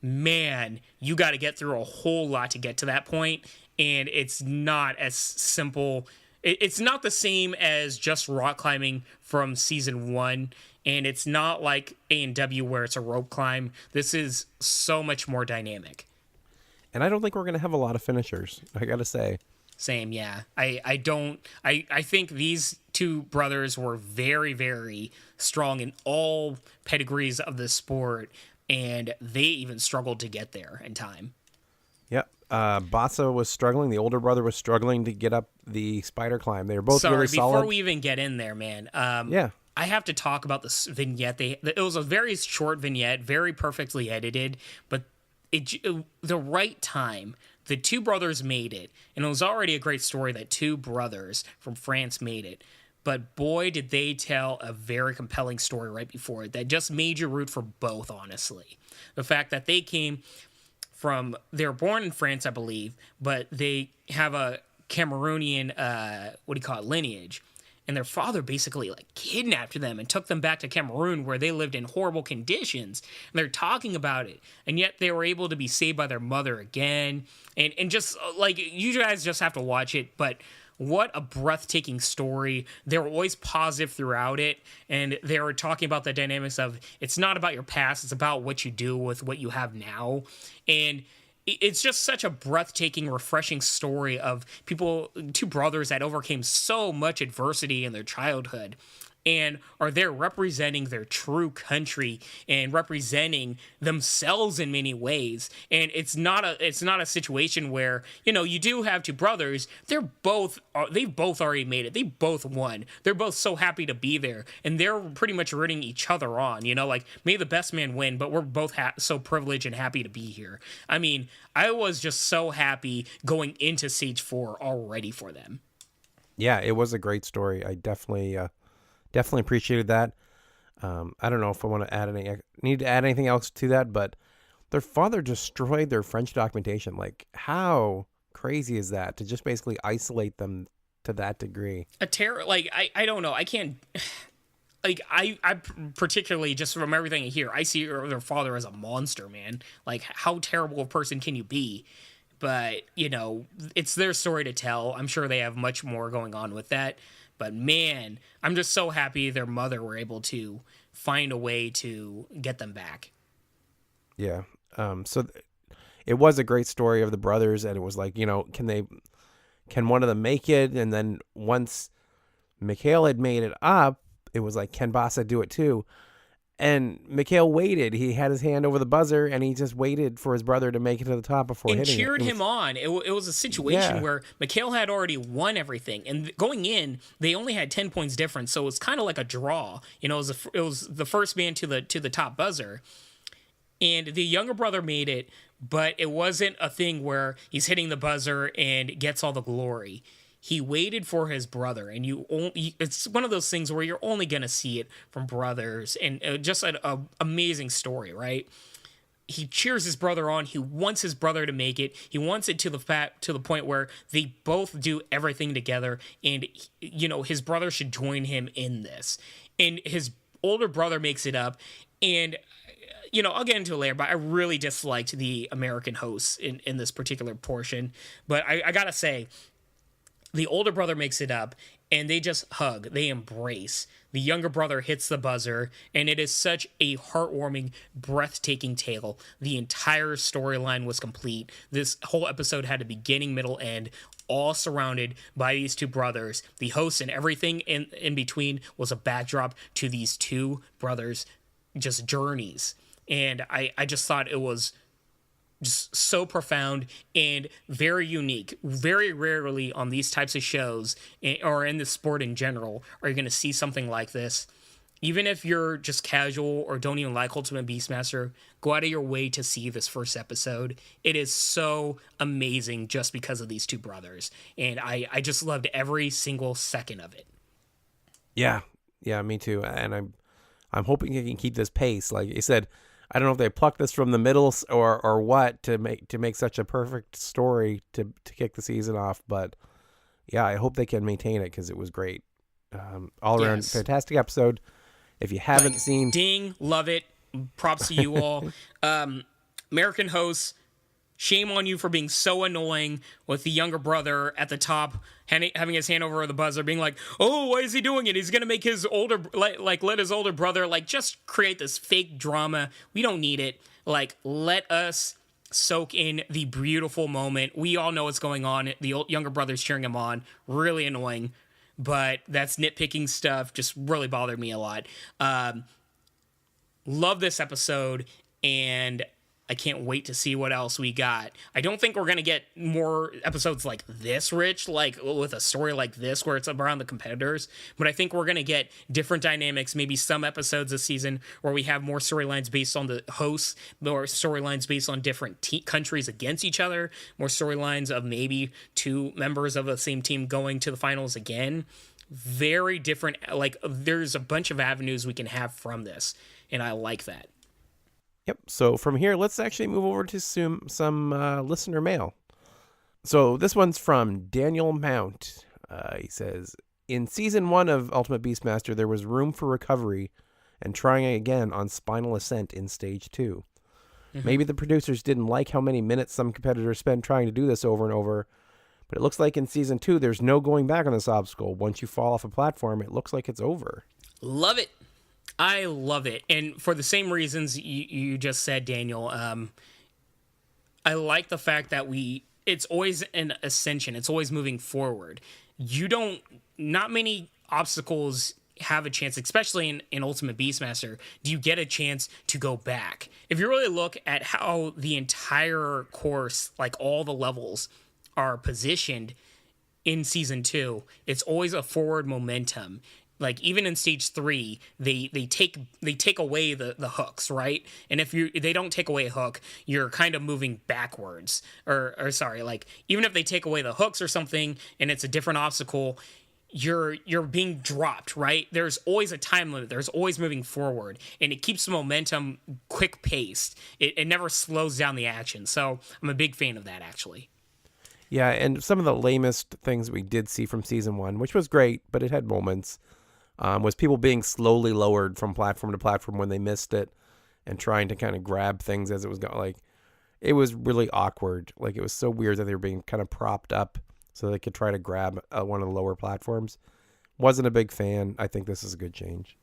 man, you got to get through a whole lot to get to that point. And it's not as simple. It's not the same as just rock climbing from Season 1. And it's not like A&W where it's a rope climb. This is so much more dynamic. And I don't think we're going to have a lot of finishers, I got to say. Same, yeah. I think these two brothers were very, very strong in all pedigrees of the sport. And they even struggled to get there in time. Yep. Bassa was struggling. The older brother was struggling to get up the spider climb. They were both really solid. Before we even get in there, man. Yeah. I have to talk about this vignette. It was a very short vignette, very perfectly edited, but the right time. The two brothers made it, and it was already a great story that two brothers from France made it. But boy, did they tell a very compelling story right before it that just made you root for both, honestly. The fact that they came from, they were born in France, I believe, but they have a Cameroonian, lineage. And their father basically like kidnapped them and took them back to Cameroon where they lived in horrible conditions. And they're talking about it. And yet they were able to be saved by their mother again. And just like, you guys just have to watch it. But what a breathtaking story. They were always positive throughout it. And they were talking about the dynamics of it's not about your past. It's about what you do with what you have now. And it's just such a breathtaking, refreshing story of two brothers that overcame so much adversity in their childhood and are there representing their true country and representing themselves in many ways. And it's not a situation where, you do have two brothers. They've both already made it. They both won. They're both so happy to be there, and they're pretty much rooting each other on, like, may the best man win, but we're both so privileged and happy to be here. I mean, I was just so happy going into Stage 4 already for them. Yeah, it was a great story. I definitely appreciated that. I don't know if I want to need to add anything else to that, but their father destroyed their French documentation. Like, how crazy is that to just basically isolate them to that degree? I don't know. I can't. Like, I particularly, just from everything I hear, I see their father as a monster, man. Like, how terrible a person can you be? But, it's their story to tell. I'm sure they have much more going on with that. But, man, I'm just so happy their mother were able to find a way to get them back. Yeah. It was a great story of the brothers, and it was like, can one of them make it? And then once Mikhail had made it up, it was like, can Bassa do it too? And Mikhail waited. He had his hand over the buzzer, and he just waited for his brother to make it to the top before hitting it. And cheered him on. It was a situation where Mikhail had already won everything. And going in, they only had 10 points difference, so it was kind of like a draw. It was the first man to the top buzzer. And the younger brother made it, but it wasn't a thing where he's hitting the buzzer and gets all the glory. He waited for his brother, and it's one of those things where you're only going to see it from brothers, and just an amazing story, right? He cheers his brother on. He wants his brother to make it. He wants it to the point where they both do everything together, and, his brother should join him in this. And his older brother makes it up, and I'll get into it later, but I really disliked the American hosts in this particular portion. But I gotta say, the older brother makes it up, and they just hug. They embrace. The younger brother hits the buzzer, and it is such a heartwarming, breathtaking tale. The entire storyline was complete. This whole episode had a beginning, middle, end, all surrounded by these two brothers. The hosts and everything in between was a backdrop to these two brothers' just journeys. And I just thought it was just so profound and very unique. Very rarely on these types of shows, or in the sport in general, are you going to see something like this. Even if you're just casual or don't even like Ultimate Beastmaster, go out of your way to see this first episode. It is so amazing just because of these two brothers. And I just loved every single second of it. Yeah, me too. And I'm hoping you can keep this pace. Like you said, I don't know if they plucked this from the middle or what to make such a perfect story to kick the season off. But yeah, I hope they can maintain it because it was great. All around fantastic episode. If you haven't seen, ding, love it. Props to you all. American hosts, shame on you for being so annoying with the younger brother at the top, having his hand over the buzzer, being like, oh, why is he doing it? He's going to make his let his older brother, just create this fake drama. We don't need it. Let us soak in the beautiful moment. We all know what's going on. The younger brother's cheering him on. Really annoying. But that's nitpicking stuff. Just really bothered me a lot. Love this episode. And I can't wait to see what else we got. I don't think we're going to get more episodes like this, Rich, like with a story like this where it's around the competitors, but I think we're going to get different dynamics, maybe some episodes this season where we have more storylines based on the hosts, more storylines based on different countries against each other, more storylines of maybe two members of the same team going to the finals again. Very different. Like, there's a bunch of avenues we can have from this, and I like that. Yep. So from here, let's actually move over to some listener mail. So this one's from Daniel Mount. He says, in season 1 of Ultimate Beastmaster, there was room for recovery and trying again on Spinal Ascent in stage 2. Mm-hmm. Maybe the producers didn't like how many minutes some competitors spend trying to do this over and over, but it looks like in season 2, there's no going back on this obstacle. Once you fall off a platform, it looks like it's over. Love it. I love it. And for the same reasons you just said, Daniel, I like the fact that it's always an ascension. It's always moving forward. Not many obstacles have a chance, especially in Ultimate Beastmaster, do you get a chance to go back. If you really look at how the entire course, like all the levels, are positioned in season 2, it's always a forward momentum. Like even in stage 3, they take away the hooks, right? And if they don't take away a hook, you're kind of moving backwards. Or sorry, like even if they take away the hooks or something, and it's a different obstacle, you're being dropped, right? There's always a time limit. There's always moving forward, and it keeps the momentum quick paced. It never slows down the action. So I'm a big fan of that, actually. Yeah, and some of the lamest things we did see from season 1, which was great, but it had moments. Was people being slowly lowered from platform to platform when they missed it and trying to kind of grab things as it was going. Like, it was really awkward. Like, it was so weird that they were being kind of propped up so they could try to grab one of the lower platforms. Wasn't a big fan. I think this is a good change.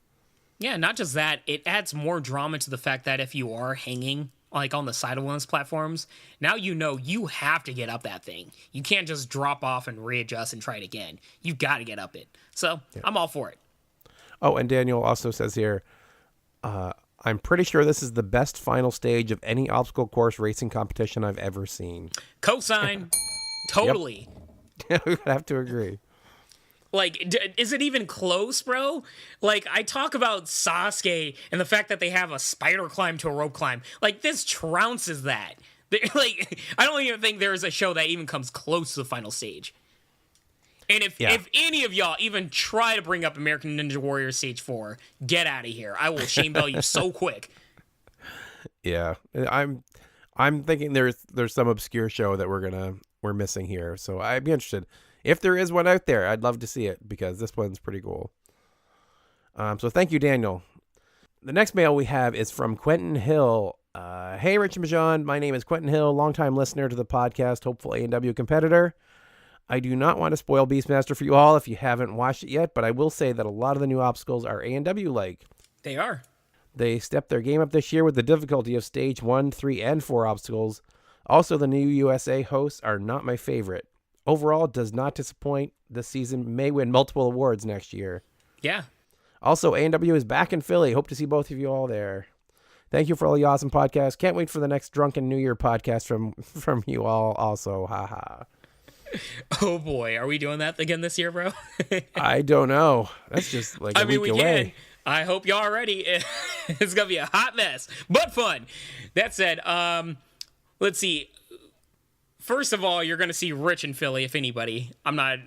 Yeah, not just that. It adds more drama to the fact that if you are hanging like on the side of one of those platforms, now you have to get up that thing. You can't just drop off and readjust and try it again. You've got to get up it. So yeah. I'm all for it. Oh, and Daniel also says here, I'm pretty sure this is the best final stage of any obstacle course racing competition I've ever seen. Cosign. Totally. Yep. We have to agree. Like, is it even close, bro? Like, I talk about Sasuke and the fact that they have a spider climb to a rope climb. Like, this trounces that. Like, I don't even think there is a show that even comes close to the final stage. And if any of y'all even try to bring up American Ninja Warrior Stage 4, get out of here. I will shame bell you so quick. Yeah, I'm thinking there's some obscure show that we're missing here. So I'd be interested. If there is one out there, I'd love to see it because this one's pretty cool. So thank you, Daniel. The next mail we have is from Quentin Hill. Hey, Rich and Bijan. My name is Quentin Hill, longtime listener to the podcast, hopeful A&W competitor. I do not want to spoil Beastmaster for you all if you haven't watched it yet, but I will say that a lot of the new obstacles are A&W-like. They are. They stepped their game up this year with the difficulty of stage 1, 3, and 4 obstacles. Also, the new USA hosts are not my favorite. Overall, it does not disappoint. This season may win multiple awards next year. Yeah. Also, A&W is back in Philly. Hope to see both of you all there. Thank you for all the awesome podcasts. Can't wait for the next Drunken New Year podcast from you all also. Haha. Oh boy, are we doing that again this year, bro? I don't know. That's just like a week we away. Can. I hope y'all are ready. It's gonna be a hot mess, but fun. That said, let's see. First of all, you're gonna see Rich in Philly, if anybody. I'm not.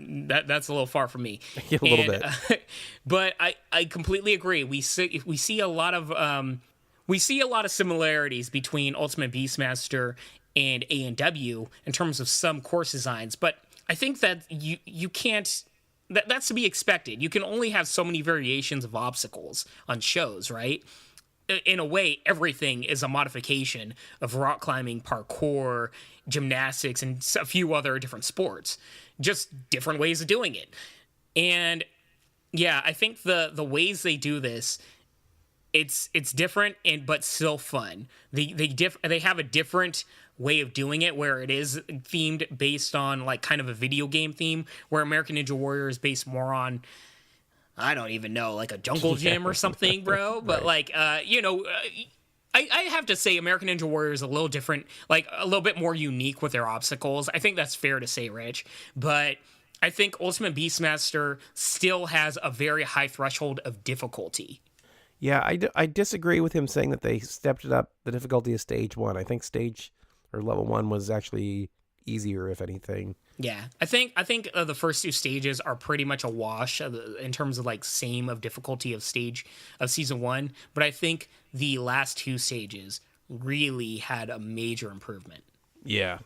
That's a little far from me. A little bit. But I completely agree. We see a lot of similarities between Ultimate Beastmaster and A&W in terms of some course designs, but I think that you can't. That's to be expected. You can only have so many variations of obstacles on shows, right? In a way, everything is a modification of rock climbing, parkour, gymnastics, and a few other different sports. Just different ways of doing it. And yeah, I think the ways they do this, it's different but still fun. They have a different way of doing it where it is themed based on like kind of a video game theme, where American Ninja Warrior is based more on, I don't even know, like a jungle gym or something, bro. But right. Like, I have to say American Ninja Warrior is a little different, like a little bit more unique with their obstacles. I think that's fair to say, Rich. But I think Ultimate Beastmaster still has a very high threshold of difficulty. Yeah, I disagree with him saying that they stepped it up the difficulty of stage 1. I think stage or level 1 was actually easier, if anything. Yeah, I think the first 2 stages are pretty much a wash in terms of like same of difficulty of season 1, but I think the last 2 stages really had a major improvement. Yeah.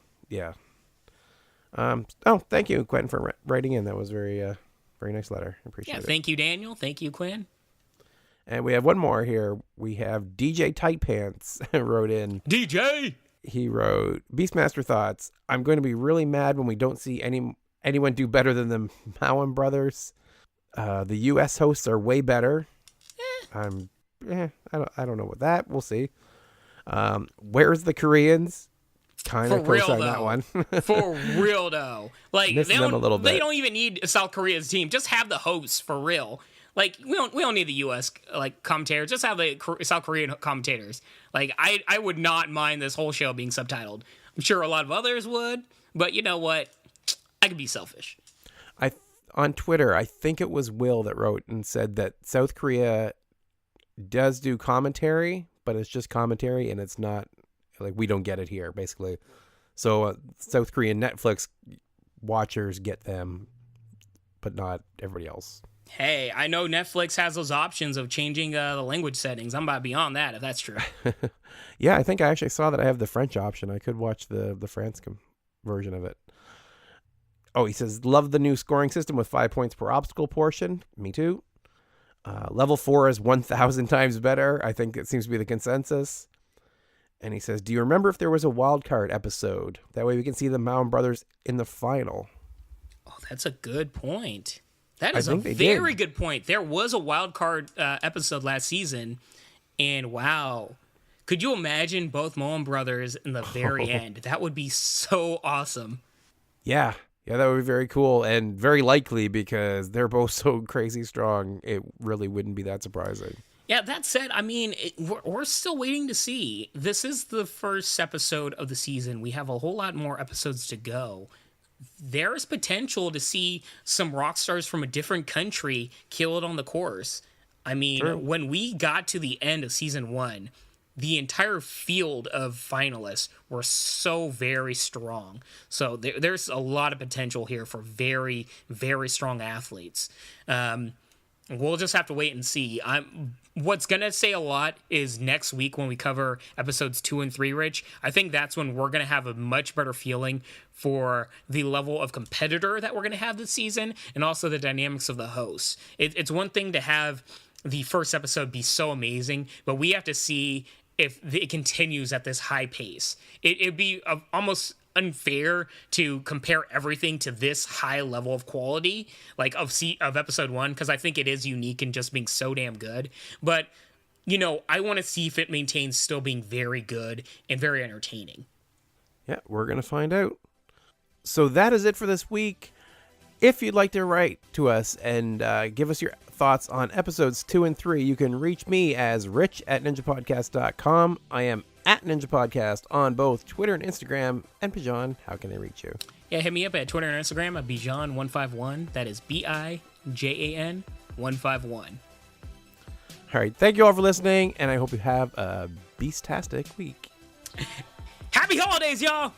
Thank you, Quentin, for writing in. That was very nice letter. I appreciate it. Thank you, Daniel. Thank you, Quinn. And we have one more here. We have DJ Tight Pants wrote in. DJ! He wrote, Beastmaster thoughts. I'm going to be really mad when we don't see anyone do better than the Mowen brothers. The U.S. hosts are way better. I don't know what that. We'll see. Where's the Koreans? Kind of co-sign that one. For real though, like they don't even need South Korea's team. Just have the hosts for real. Like we don't need the U.S. like commentators. Just have the South Korean commentators. Like I would not mind this whole show being subtitled. I'm sure a lot of others would, but you know what? I could be selfish. On Twitter, I think it was Will that wrote and said that South Korea does do commentary, but it's just commentary and it's not like we don't get it here, basically. So South Korean Netflix watchers get them, but not everybody else. Hey, I know Netflix has those options of changing the language settings. I'm about beyond that, if that's true. Yeah, I think I actually saw that I have the French option. I could watch the France version of it. Oh, he says, love the new scoring system with 5 points per obstacle portion. Me too. Level 4 is 1,000 times better. I think it seems to be the consensus. And he says, do you remember if there was a wild card episode? That way we can see the Mowen brothers in the final. Oh, that's a good point. That is a very good point. There was a wild card episode last season, and wow. Could you imagine both Mowen brothers in the very end? That would be so awesome. Yeah, that would be very cool and very likely because they're both so crazy strong. It really wouldn't be that surprising. Yeah, that said, I mean, we're still waiting to see. This is the first episode of the season. We have a whole lot more episodes to go. There is potential to see some rock stars from a different country kill it on the course. I mean, when we got to the end of season 1, the entire field of finalists were so very strong. So there's a lot of potential here for very, very strong athletes. We'll just have to wait and see. What's going to say a lot is next week when we cover episodes 2 and 3, Rich. I think that's when we're going to have a much better feeling for the level of competitor that we're going to have this season and also the dynamics of the hosts. It's one thing to have the first episode be so amazing, but we have to see if it continues at this high pace. It'd be almost unfair to compare everything to this high level of quality, like of episode 1, because I think it is unique in just being so damn good. But, you know, I want to see if it maintains still being very good and very entertaining. Yeah, we're going to find out. So that is it for this week. If you'd like to write to us and give us your thoughts on episodes 2 and 3, you can reach me as rich@ninjapodcast.com. I am at Ninja Podcast on both Twitter and Instagram. And Bijan, how can they reach you? Yeah, hit me up at Twitter and Instagram at Bijan151. That is Bijan 151. All right, thank you all for listening, and I hope you have a beastastic week. Happy holidays, y'all!